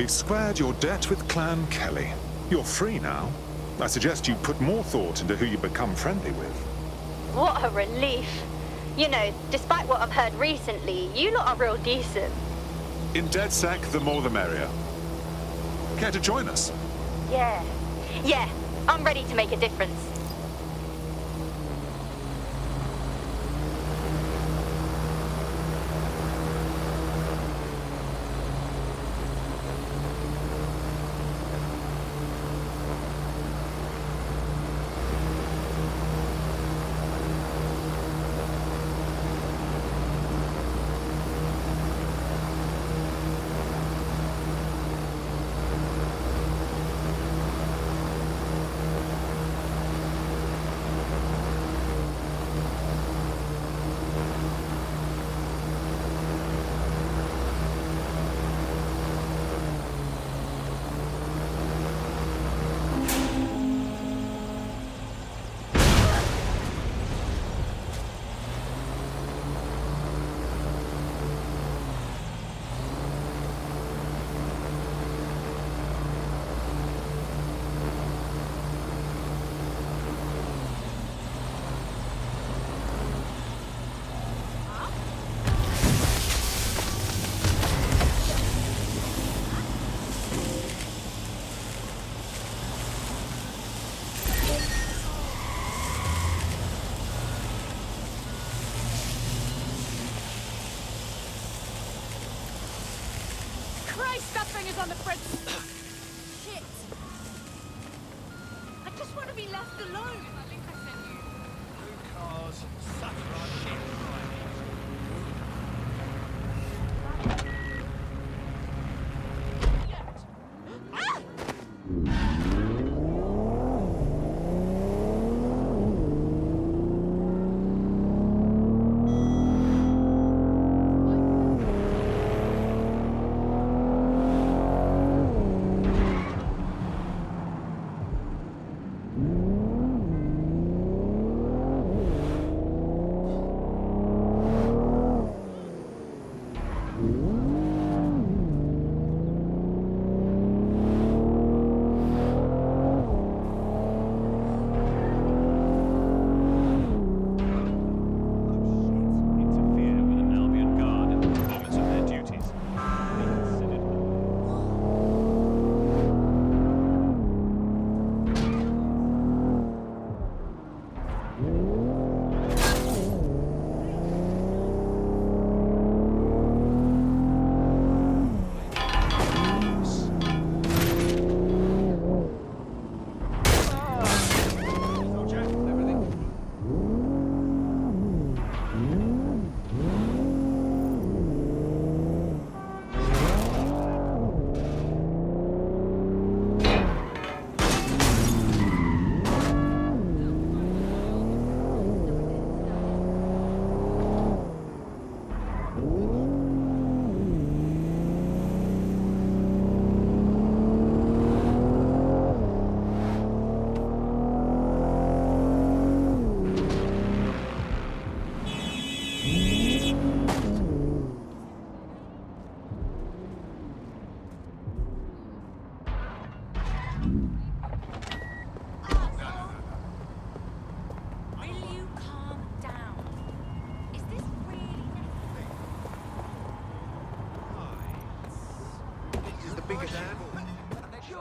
We've squared your debt with Clan Kelly. You're free now. I suggest you put more thought into who you become friendly with. What a relief. You know, despite what I've heard recently, you lot are real decent. In DedSec, the more the merrier. Care to join us? Yeah. Yeah, I'm ready to make a difference. Christ, that thing is on the fridge. Shit. I just want to be left alone. I think I sent you. Who cars? Such right.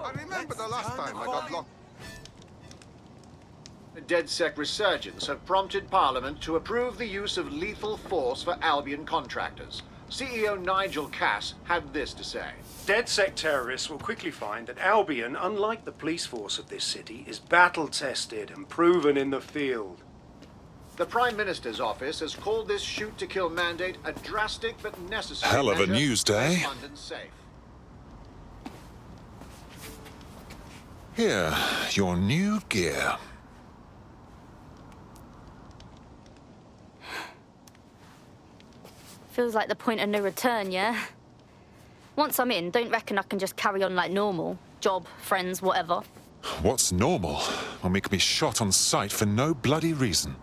I remember the last time I got locked. The DedSec resurgence have prompted Parliament to approve the use of lethal force for Albion contractors. CEO Nigel Cass had this to say. DedSec terrorists will quickly find that Albion, unlike the police force of this city, is battle-tested and proven in the field. The Prime Minister's office has called this shoot-to-kill mandate a drastic but necessary Hell of a measure news to day. make London safe. Here, your new gear. Feels like the point of no return, yeah? Once I'm in, don't reckon I can just carry on like normal. Job, friends, whatever. What's normal when we can be shot on sight for no bloody reason?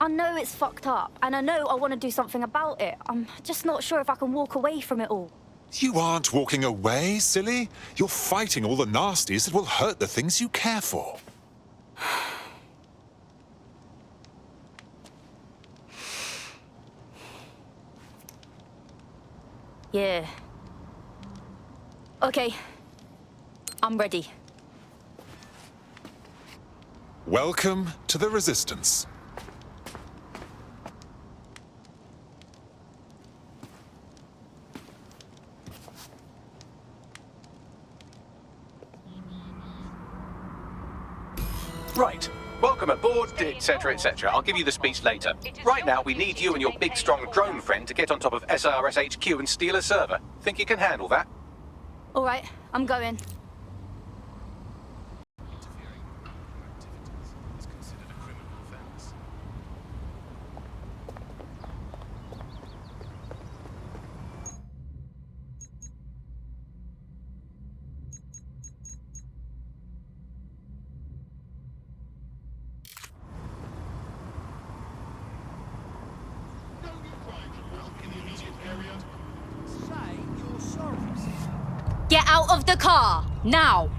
I know it's fucked up, and I know I want to do something about it. I'm just not sure if I can walk away from it all. You aren't walking away, silly. You're fighting all the nasties that will hurt the things you care for. Yeah. Okay. I'm ready. Welcome to the Resistance. Right. Welcome aboard, etc., etc. I'll give you the speech later. Right now, we need you and your big, strong drone friend to get on top of SRS HQ and steal a server. Think you can handle that? All right, I'm going. Get out of the car, now!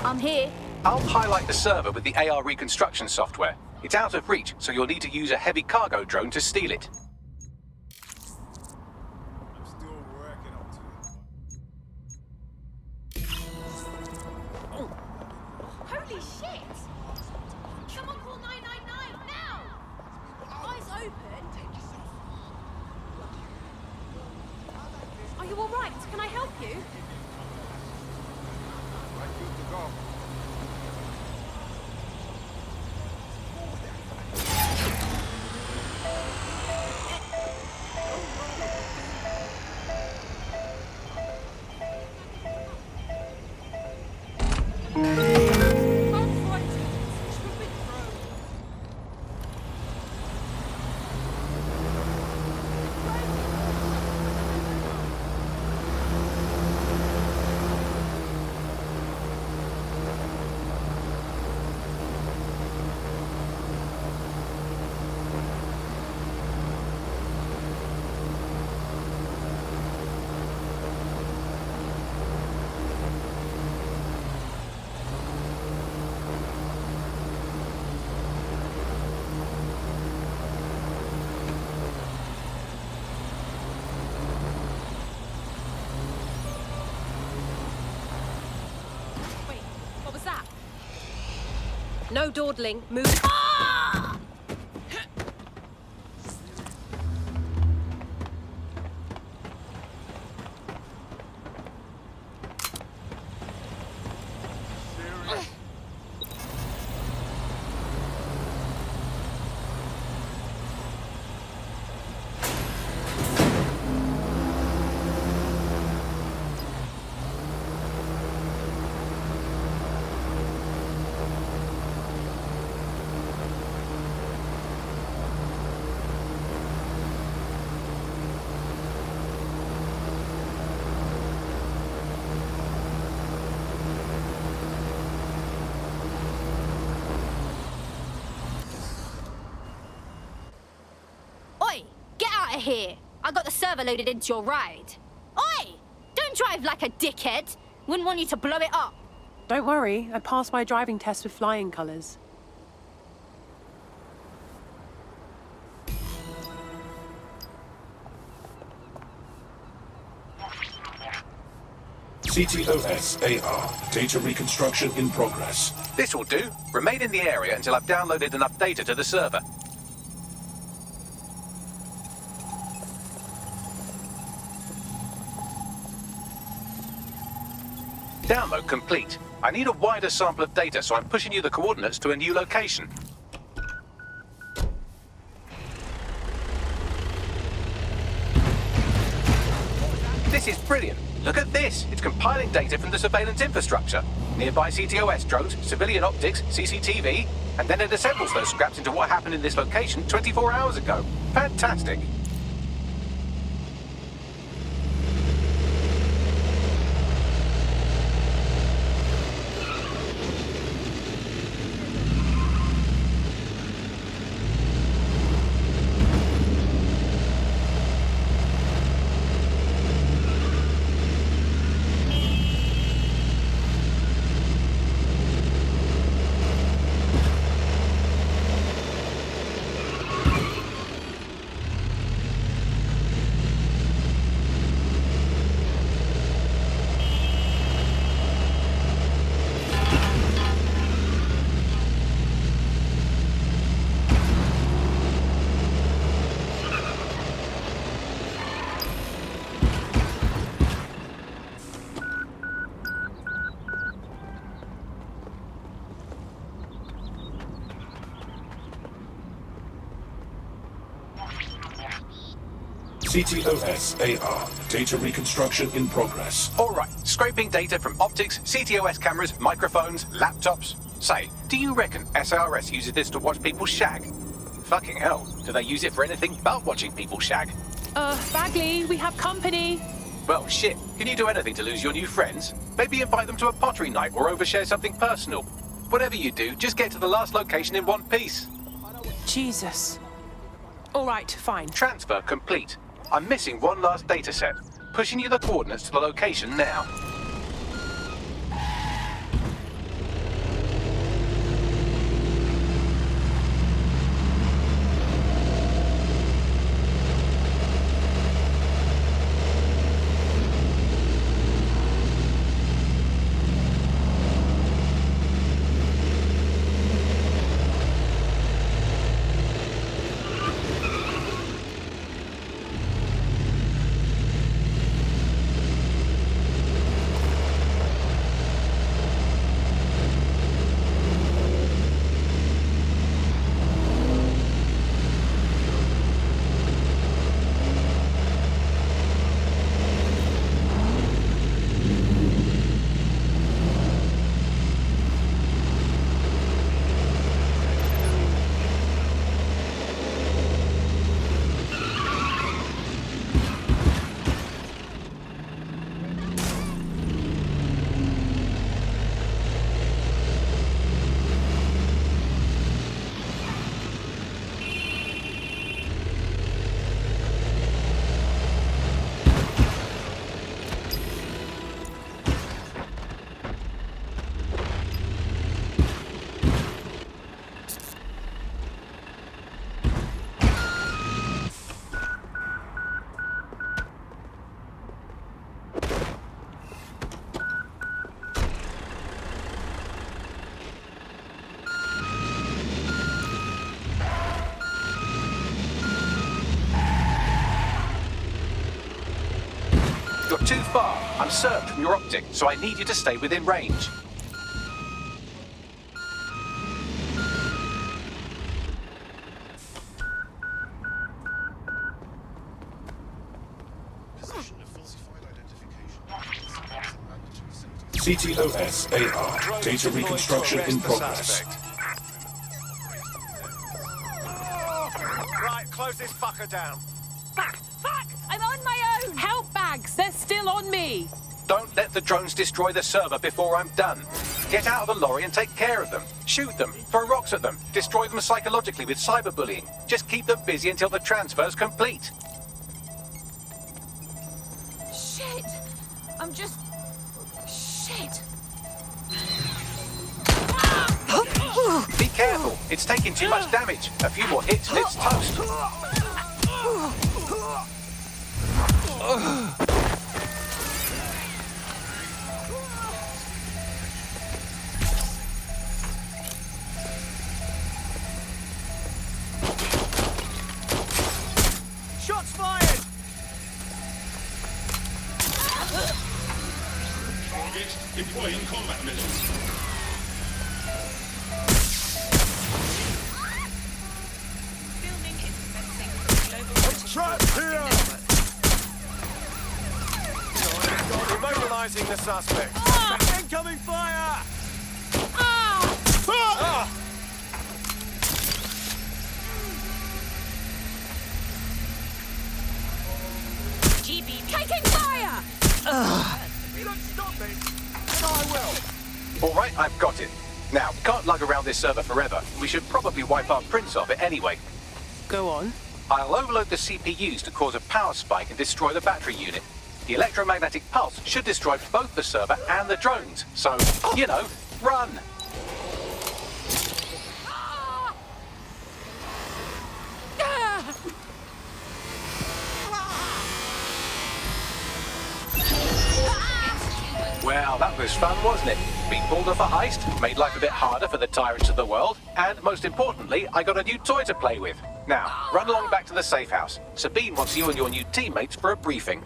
I'm here. I'll highlight the server with the AR reconstruction software. It's out of reach, so you'll need to use a heavy cargo drone to steal it. Holy shit! Someone call 999 now! Eyes open. Are you all right? Can I help you? No dawdling. Move. Oi! Get out of here! I got the server loaded into your ride. Oi! Don't drive like a dickhead! Wouldn't want you to blow it up. Don't worry, I passed my driving test with flying colours. CTOS AR. Data reconstruction in progress. This will do. Remain in the area until I've downloaded enough data to the server. Download complete. I need a wider sample of data, so I'm pushing you the coordinates to a new location. This is brilliant. Look at this. It's compiling data from the surveillance infrastructure. Nearby CTOS drones, civilian optics, CCTV, and then it assembles those scraps into what happened in this location 24 hours ago. Fantastic. CTOS AR. Data reconstruction in progress. All right, scraping data from optics, CTOS cameras, microphones, laptops. Say, do you reckon SRS uses this to watch people shag? Fucking hell, do they use it for anything but watching people shag? Bagley, we have company. Well, shit, can you do anything to lose your new friends? Maybe invite them to a pottery night or overshare something personal. Whatever you do, just get to the last location in one piece. Jesus. All right, fine. Transfer complete. I'm missing one last data set. Pushing you the coordinates to the location now. You're too far. I'm served from your optic, so I need you to stay within range. CTOS AR. Data reconstruction in progress. Right, close this fucker down. Fuck! I'm on my own! Help bags! They're still on me! Don't let the drones destroy the server before I'm done. Get out of the lorry and take care of them. Shoot them, throw rocks at them, destroy them psychologically with cyberbullying. Just keep them busy until the transfer's complete. Shit! I'm just... Shit! Be careful, it's taking too much damage. A few more hits and it's toast. Shots fired! target. Deploying combat missiles. Filming is commencing from the global British broadcasting network. Immobilizing the suspect. Incoming fire! GB Taking fire! If you don't stop me, then I will. All right, I've got it. Now, we can't lug around this server forever. We should probably wipe our prints off it anyway. Go on. I'll overload the CPUs to cause a power spike and destroy the battery unit. The electromagnetic pulse should destroy both the server and the drones. So, you know, run! Well, that was fun, wasn't it? We pulled off a heist, made life a bit harder for the tyrants of the world, and most importantly, I got a new toy to play with. Now, run along back to the safe house. Sabine wants you and your new teammates for a briefing.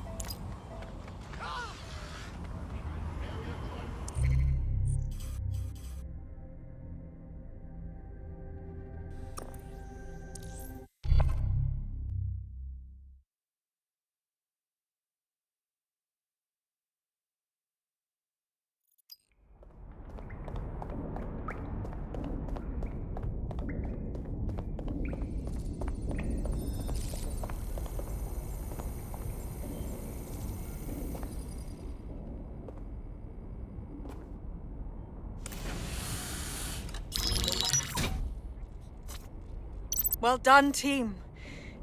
Well done, team.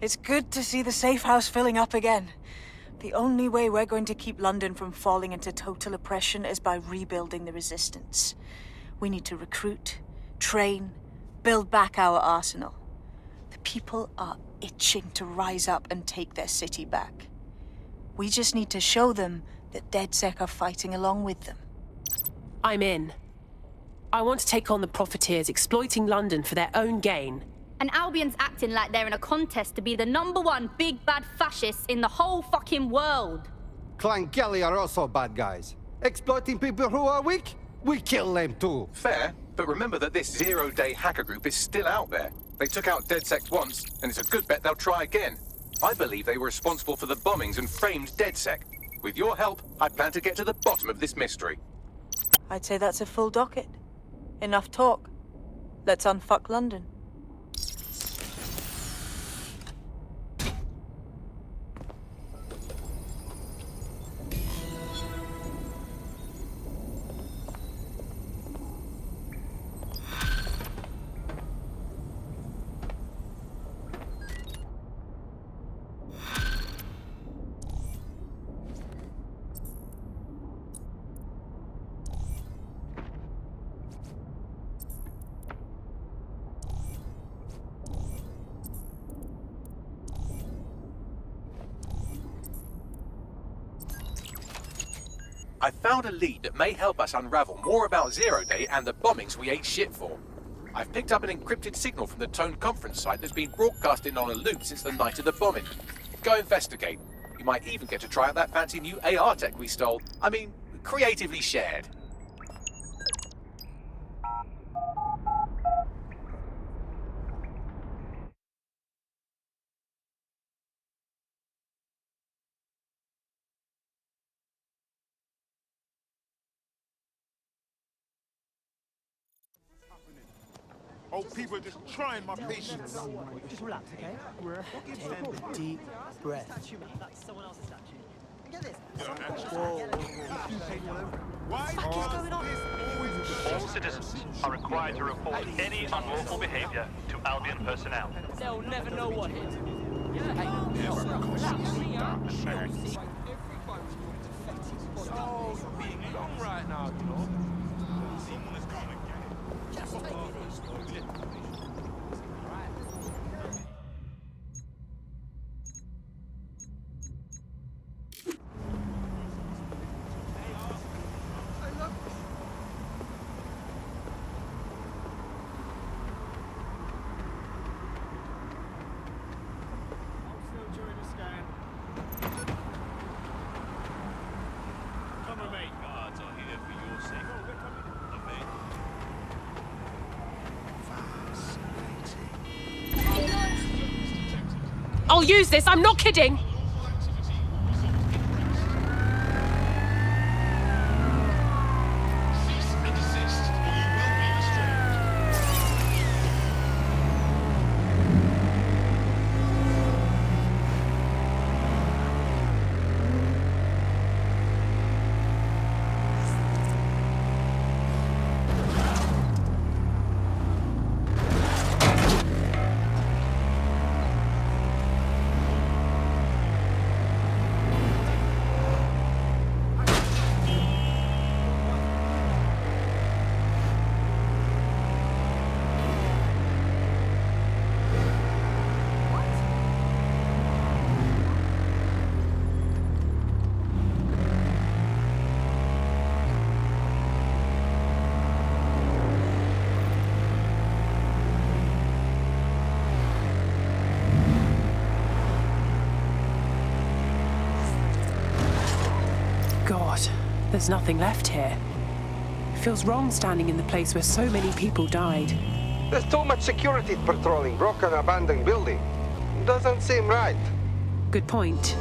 It's good to see the safe house filling up again. The only way we're going to keep London from falling into total oppression is by rebuilding the resistance. We need to recruit, train, build back our arsenal. The people are itching to rise up and take their city back. We just need to show them that DedSec are fighting along with them. I'm in. I want to take on the profiteers exploiting London for their own gain. And Albion's acting like they're in a contest to be the #1 big bad fascists in the whole fucking world. Clan Kelly are also bad guys. Exploiting people who are weak, we kill them too. Fair, but remember that this zero-day hacker group is still out there. They took out DedSec once, and it's a good bet they'll try again. I believe they were responsible for the bombings and framed DedSec. With your help, I plan to get to the bottom of this mystery. I'd say that's a full docket. Enough talk. Let's unfuck London. I found a lead that may help us unravel more about Zero Day and the bombings we ate shit for. I've picked up an encrypted signal from the Tone conference site that's been broadcasting on a loop since the night of the bombing. Go investigate. You might even get to try out that fancy new AR tech we stole. I mean, creatively shared. Oh, people are just trying my patience. Just relax, okay? Take a deep breath. That's someone else's statue. Get this. Whoa. Why? All citizens are required to report any unlawful behavior to Albion personnel. They'll never know what hit. Oh, you're being long right now, you know. Just take it easy. Come with me. Guards are here I'll use this, I'm not kidding! God, there's nothing left here. It feels wrong standing in the place where so many people died. There's too much security patrolling broken abandoned building. Doesn't seem right. Good point.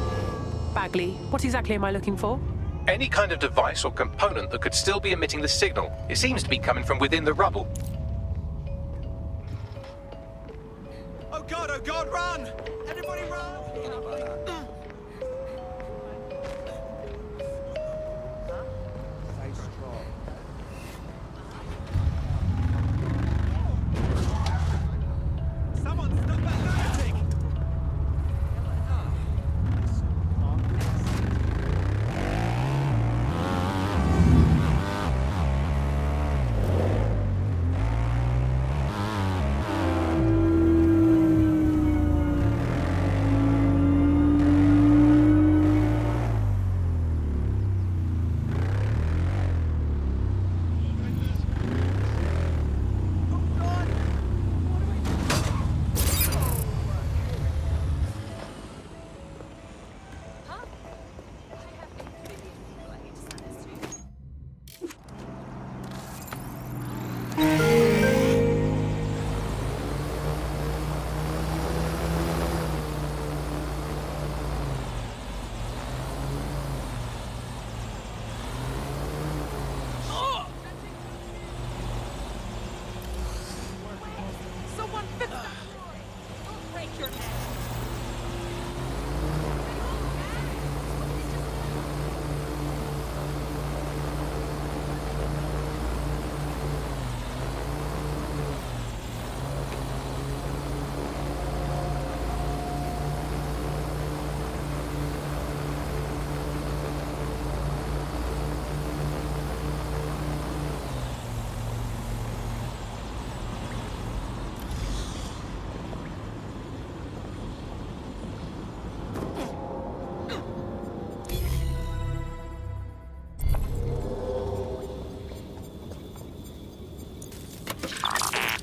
Bagley, what exactly am I looking for? Any kind of device or component that could still be emitting the signal. It seems to be coming from within the rubble. Oh God, run! Everybody run! Someone stop that lunatic!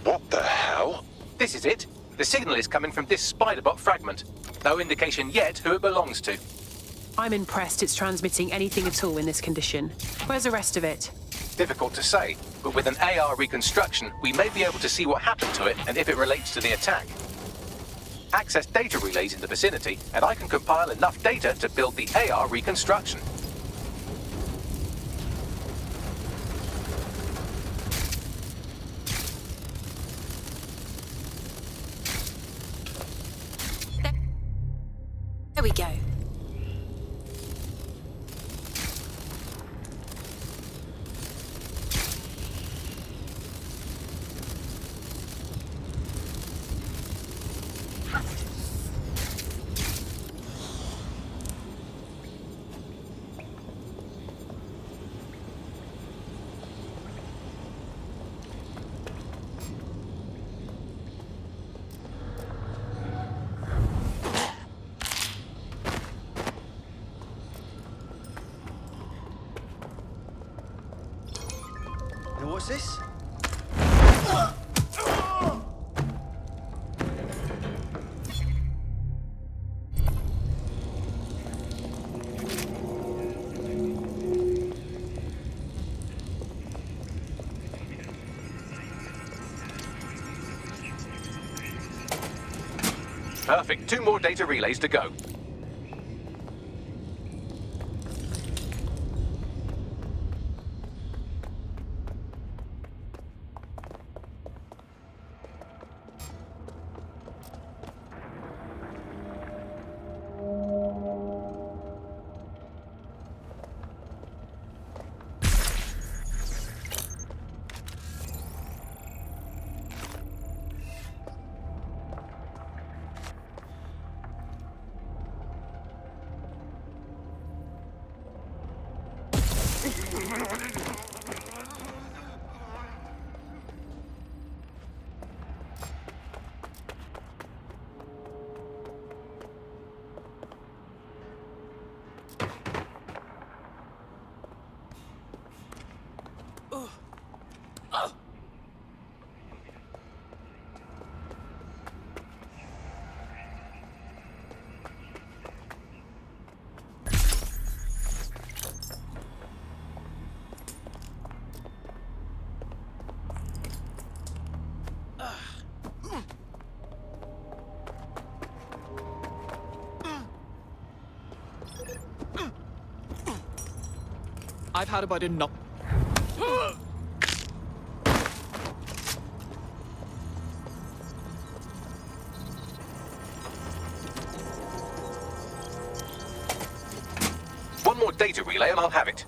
What the hell? This is it. The signal is coming from this spider-bot fragment. No indication yet who it belongs to. I'm impressed it's transmitting anything at all in this condition. Where's the rest of it? Difficult to say, but with an AR reconstruction, we may be able to see what happened to it and if it relates to the attack. Access data relays in the vicinity, and I can compile enough data to build the AR reconstruction. There we go. Now what's this? Perfect. 2 more data relays to go. I've had about enough. One more data relay and I'll have it.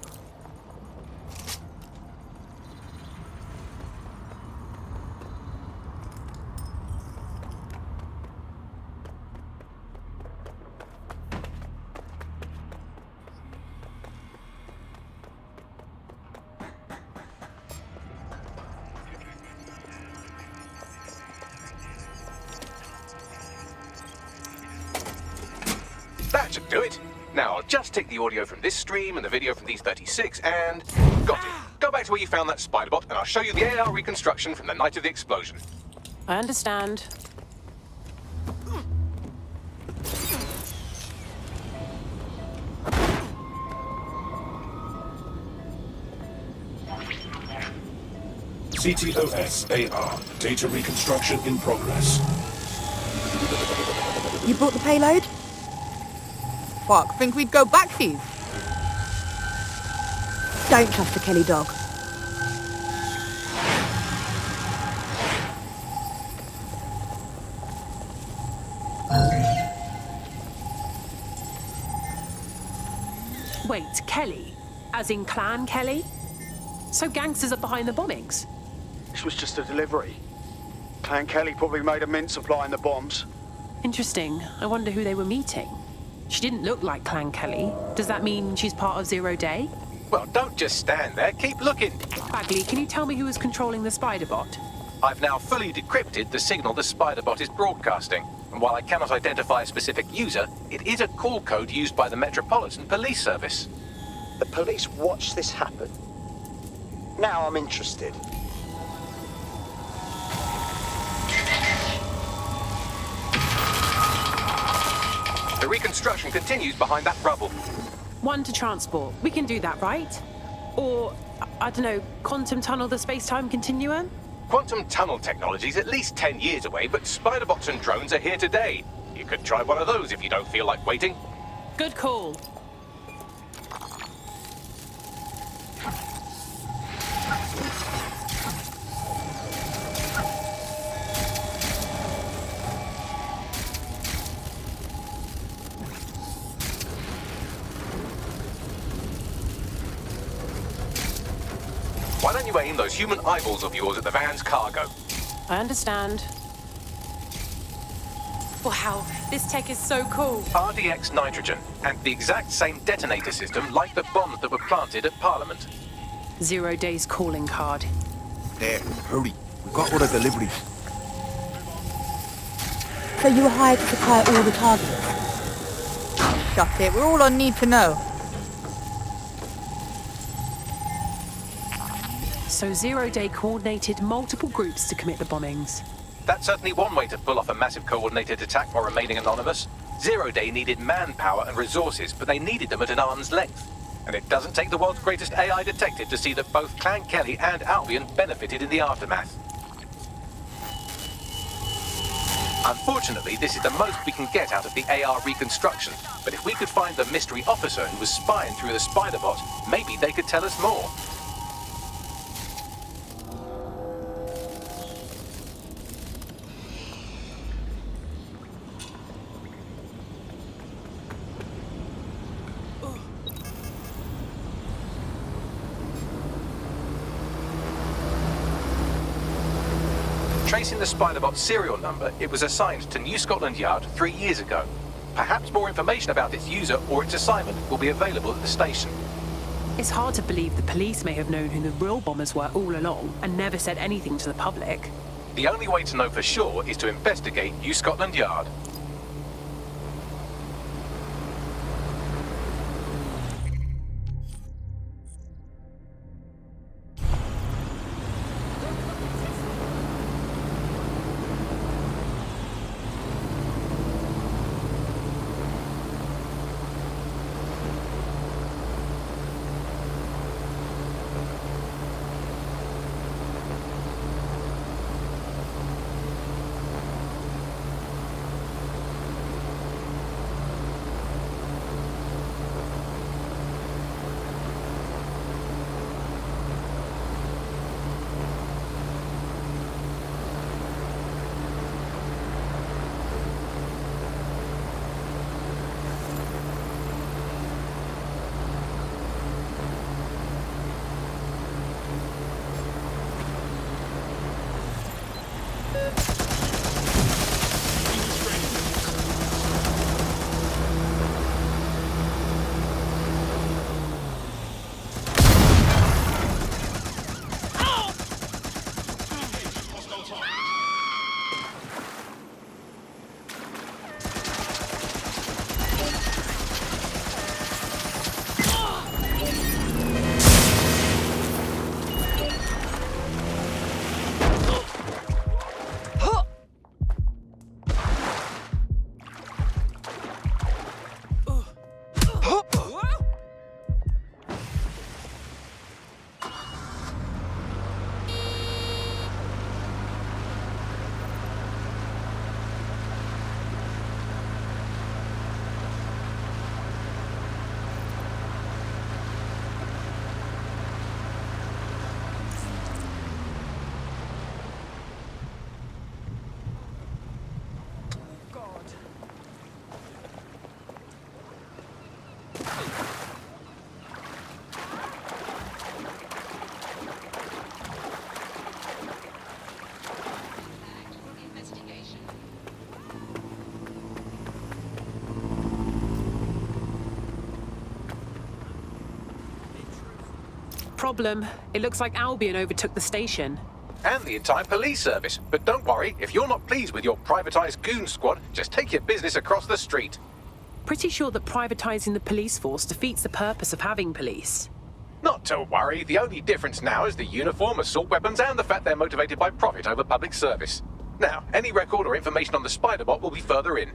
That should do it. Now, I'll just take the audio from this stream and the video from these 36 and... Got it. Go back to where you found that spider bot and I'll show you the AR reconstruction from the night of the explosion. I understand. CTOS AR. Data reconstruction in progress. You brought the payload? Fuck, think we'd go back here? Don't trust the Kelly dog. Wait, Kelly? As in Clan Kelly? So gangsters are behind the bombings? This was just a delivery. Clan Kelly probably made a mint supplying the bombs. Interesting. I wonder who they were meeting. She didn't look like Clan Kelly. Does that mean she's part of Zero Day? Well, don't just stand there. Keep looking. Bagley, can you tell me who is controlling the spider bot? I've now fully decrypted the signal the spider bot is broadcasting. And while I cannot identify a specific user, it is a call code used by the Metropolitan Police Service. The police watched this happen. Now I'm interested. The reconstruction continues behind that rubble. 1 to transport. We can do that, right? Or, I don't know, quantum tunnel the space-time continuum? Quantum tunnel technology is at least 10 years away, but spider bots and drones are here today. You could try one of those if you don't feel like waiting. Good call. Why don't you aim those human eyeballs of yours at the van's cargo? I understand. Wow, this tech is so cool. RTX nitrogen, and the exact same detonator system like the bombs that were planted at Parliament. 0 Day's calling card. There, hurry. We've got all the deliveries. So you were hired to supply all the targets? Shut it, we're all on need to know. So 0 Day coordinated multiple groups to commit the bombings. That's certainly one way to pull off a massive coordinated attack while remaining anonymous. 0 Day needed manpower and resources, but they needed them at an arm's length. And it doesn't take the world's greatest AI detective to see that both Clan Kelly and Albion benefited in the aftermath. Unfortunately, this is the most we can get out of the AR reconstruction, but if we could find the mystery officer who was spying through the spider bot, maybe they could tell us more. Tracing the Spider-Bot's serial number, it was assigned to New Scotland Yard 3 years ago. Perhaps more information about its user or its assignment will be available at the station. It's hard to believe the police may have known who the real bombers were all along and never said anything to the public. The only way to know for sure is to investigate New Scotland Yard. Problem, it looks like Albion overtook the station. And the entire police service. But don't worry, if you're not pleased with your privatized goon squad, just take your business across the street. Pretty sure that privatizing the police force defeats the purpose of having police. Not to worry, the only difference now is the uniform, assault weapons, and the fact they're motivated by profit over public service. Now, any record or information on the Spider-Bot will be further in.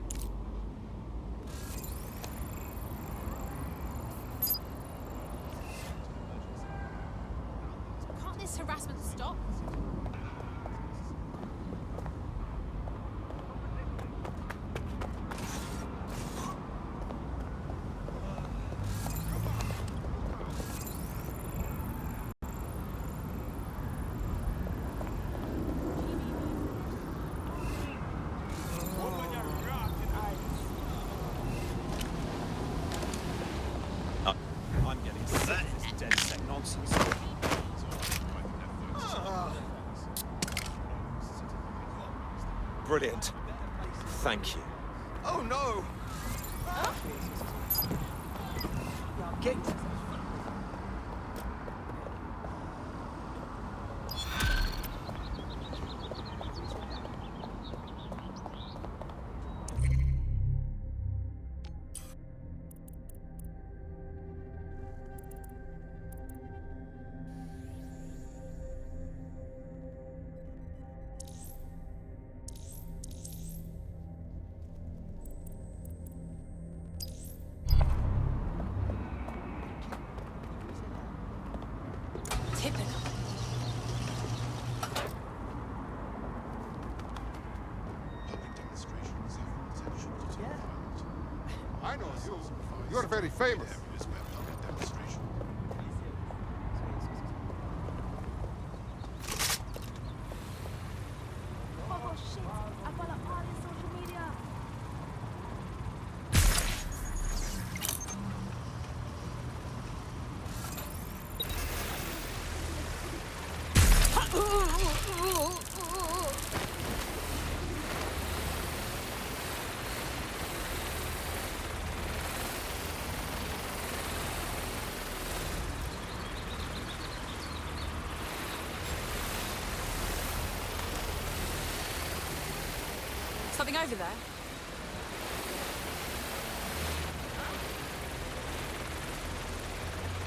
Can't this harassment stop? I'm getting sick of this dead set nonsense. Brilliant. Thank you. Oh no! You're very famous. Oh shit, I follow all in social media. Something over there?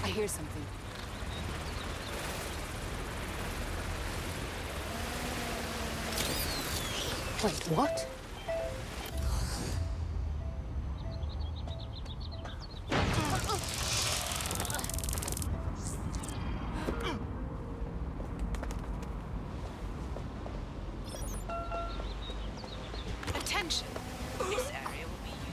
I hear something. Wait, what? Attention! This area will be used.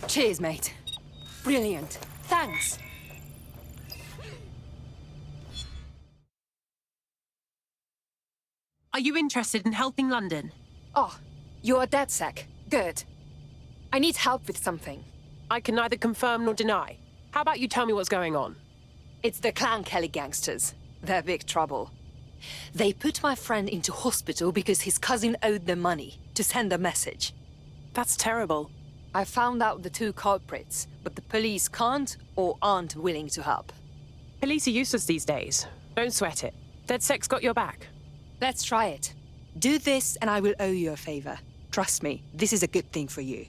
Cheers, mate. Brilliant. Thanks. Are you interested in helping London? Oh, you're a DedSec. Good. I need help with something. I can neither confirm nor deny. How about you tell me what's going on? It's the Clan Kelly gangsters. They're big trouble. They put my friend into hospital because his cousin owed them money to send a message. That's terrible. I found out the two culprits, but the police can't or aren't willing to help. Police are useless these days. Don't sweat it. DedSec's got your back. Let's try it. Do this and I will owe you a favor. Trust me, this is a good thing for you.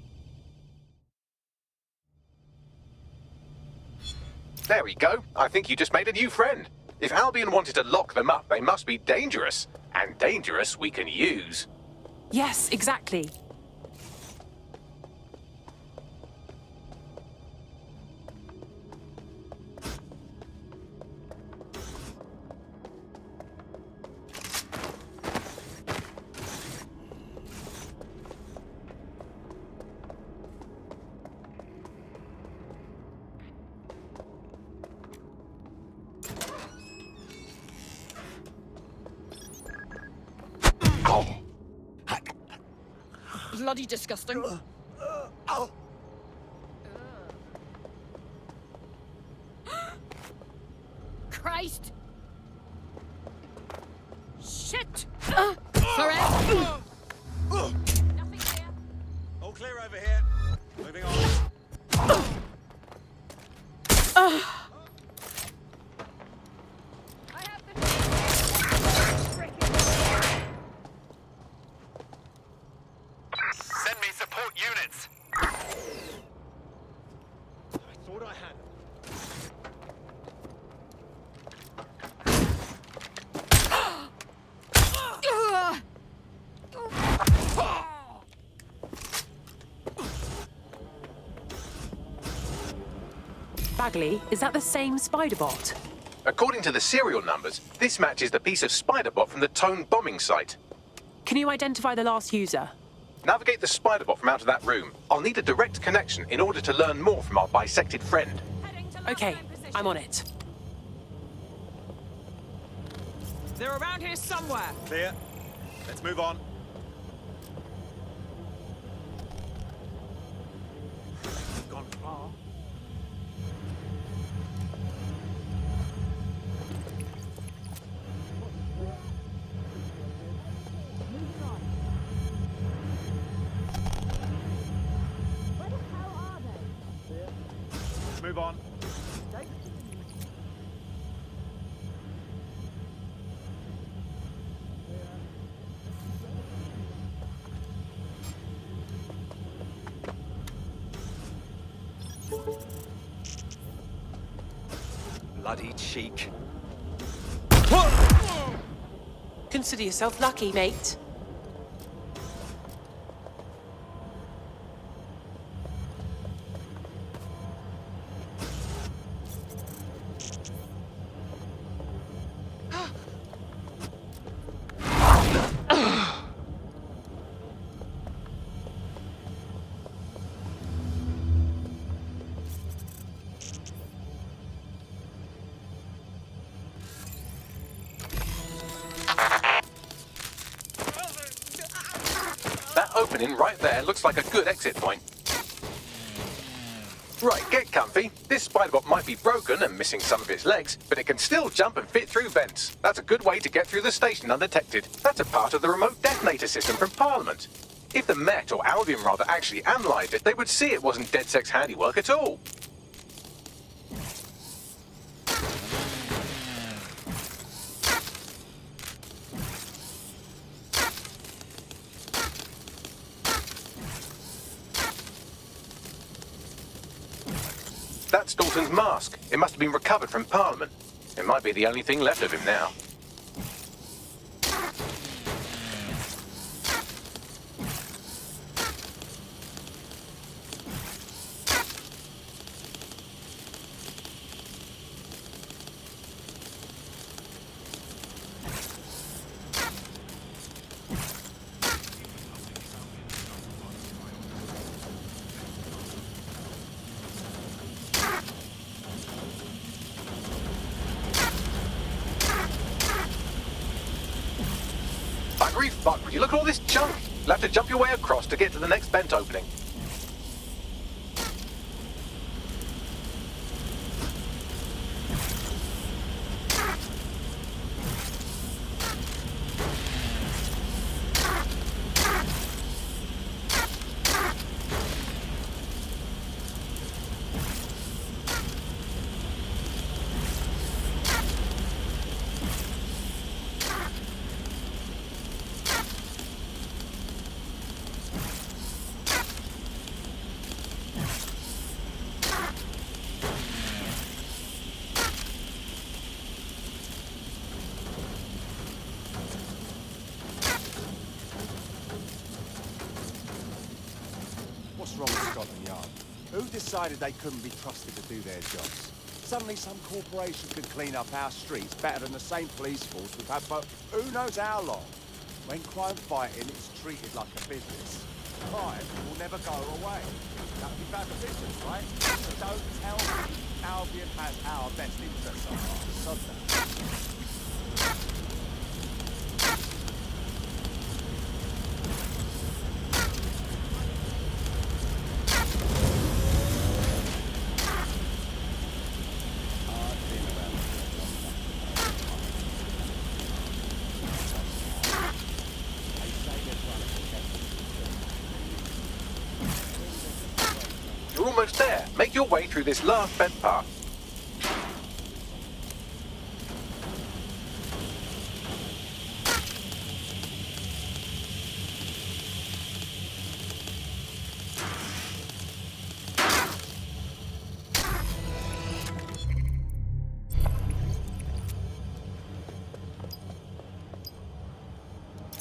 There we go. I think you just made a new friend. If Albion wanted to lock them up, they must be dangerous. And dangerous we can use. Yes, exactly. Bloody disgusting. Christ! Shit! Sorry. Nothing here. All clear over here. Moving on. Send me support units. I thought I had them. Bagley, is that the same spider bot? According to the serial numbers, this matches the piece of spider bot from the Tone bombing site. Can you identify the last user? Navigate the spider bot from out of that room. I'll need a direct connection in order to learn more from our bisected friend. Okay, I'm on it. They're around here somewhere. Clear. Let's move on. Gone far. Let's move on. Bloody cheek. Consider yourself lucky, mate. That opening right there looks like a good exit point. Right, get comfy. This spider-bot might be broken and missing some of its legs, but it can still jump and fit through vents. That's a good way to get through the station undetected. That's a part of the remote detonator system from Parliament. If the Met, or Albion rather, actually analysed it, they would see it wasn't DedSec's handiwork at all. That's Dalton's mask. It must have been recovered from Parliament. It might be the only thing left of him now. Fuck, would you look at all this junk? You'll have to jump your way across to get to the next vent opening. What's wrong with Scotland Yard? Who decided they couldn't be trusted to do their jobs? Suddenly some corporation could clean up our streets better than the same police force we've had for who knows how long. When crime fighting is treated like a business, crime will never go away. That would be bad for business, right? So don't tell me Albion has our best interests at heart. Sod that. You're almost there. Make your way through this last vent path.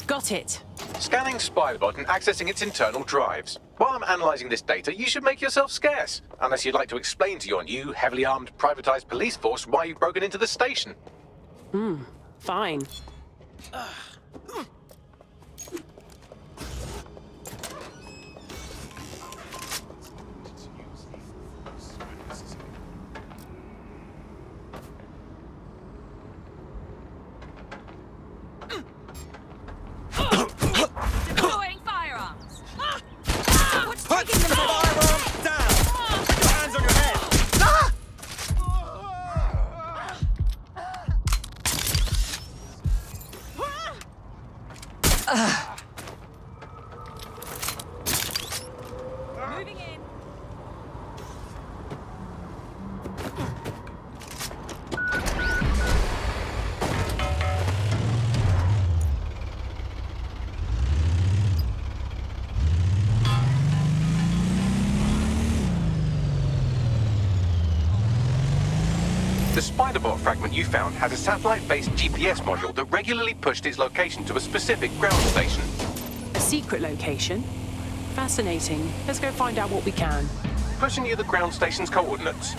Got it. Scanning Spiderbot and accessing its internal drives. While I'm analysing this data, you should make yourself scarce. Unless you'd like to explain to your new, heavily armed, privatised police force why you've broken into the station. Fine. The spider-bot fragment you found has a satellite-based GPS module that regularly pushed its location to a specific ground station. A secret location? Fascinating. Let's go find out what we can. Pushing you the ground station's coordinates.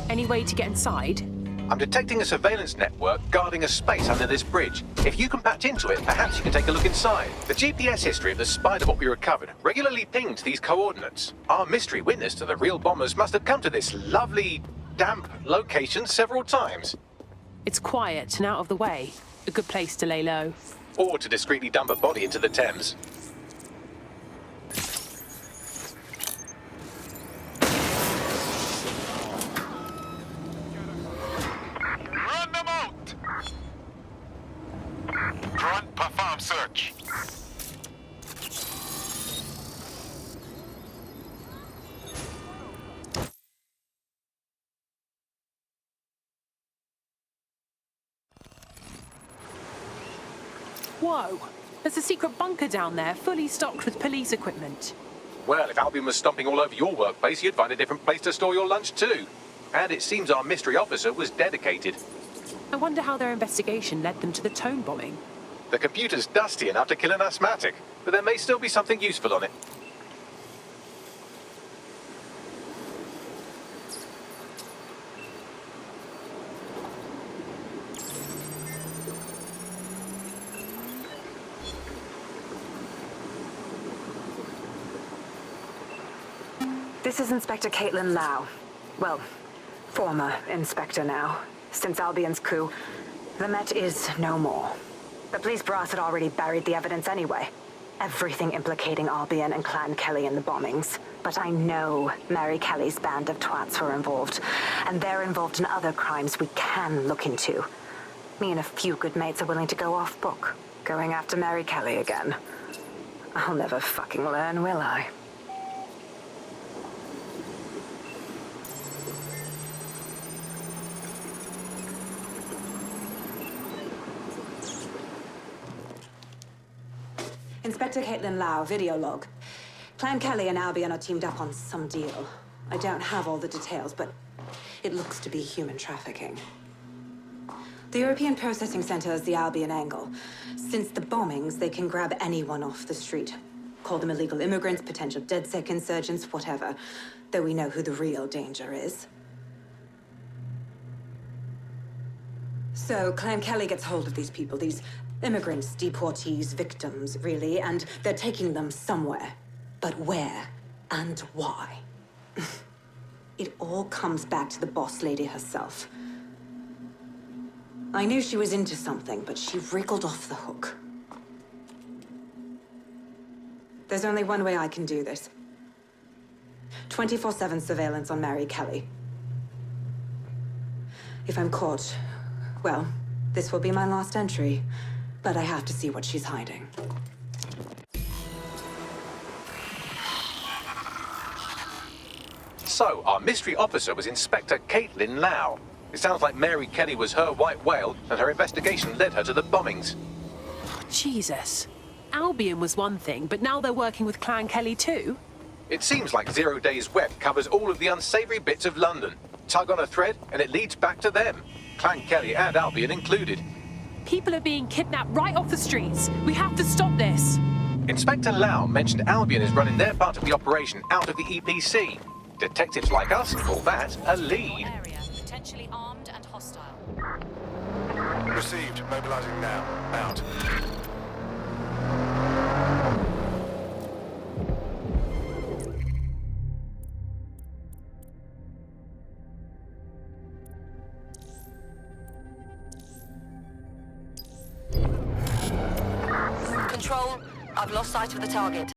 Any way to get inside? I'm detecting a surveillance network guarding a space under this bridge. If you can patch into it, perhaps you can take a look inside. The GPS history of the spider-bot we recovered regularly pinged these coordinates. Our mystery witness to the real bombers must have come to this lovely, damp location several times. It's quiet and out of the way. A good place to lay low. Or to discreetly dump a body into the Thames. Perform search. Whoa! There's a secret bunker down there, fully stocked with police equipment. Well, if Albion was stomping all over your workplace, you'd find a different place to store your lunch too. And it seems our mystery officer was dedicated. I wonder how their investigation led them to the Tone bombing. The computer's dusty enough to kill an asthmatic, but there may still be something useful on it. This is Inspector Caitlin Lau. Well, former inspector now. Since Albion's coup, the Met is no more. The police brass had already buried the evidence anyway. Everything implicating Albion and Clan Kelly in the bombings. But I know Mary Kelly's band of twats were involved. And they're involved in other crimes we can look into. Me and a few good mates are willing to go off book. Going after Mary Kelly again. I'll never fucking learn, will I? Inspector Caitlin Lau, video log. Clan Kelly and Albion are teamed up on some deal. I don't have all the details, but it looks to be human trafficking. The European Processing Center is the Albion angle. Since the bombings, they can grab anyone off the street. Call them illegal immigrants, potential DedSec insurgents, whatever. Though we know who the real danger is. So, Clan Kelly gets hold of these people, these immigrants, deportees, victims, really, and they're taking them somewhere. But where and why? It all comes back to the boss lady herself. I knew she was into something, but she wriggled off the hook. There's only one way I can do this. 24/7 surveillance on Mary Kelly. If I'm caught, well, this will be my last entry. But I have to see what she's hiding. So, our mystery officer was Inspector Caitlin Lau. It sounds like Mary Kelly was her white whale, and her investigation led her to the bombings. Jesus. Albion was one thing, but now they're working with Clan Kelly too? It seems like 0 Days Web covers all of the unsavory bits of London. Tug on a thread, and it leads back to them. Clan Kelly and Albion included. People are being kidnapped right off the streets. We have to stop this. Inspector Lau mentioned Albion is running their part of the operation out of the EPC. Detectives like us call that a lead. Area potentially armed and hostile. Received. Mobilizing now. Out. Control, I've lost sight of the target.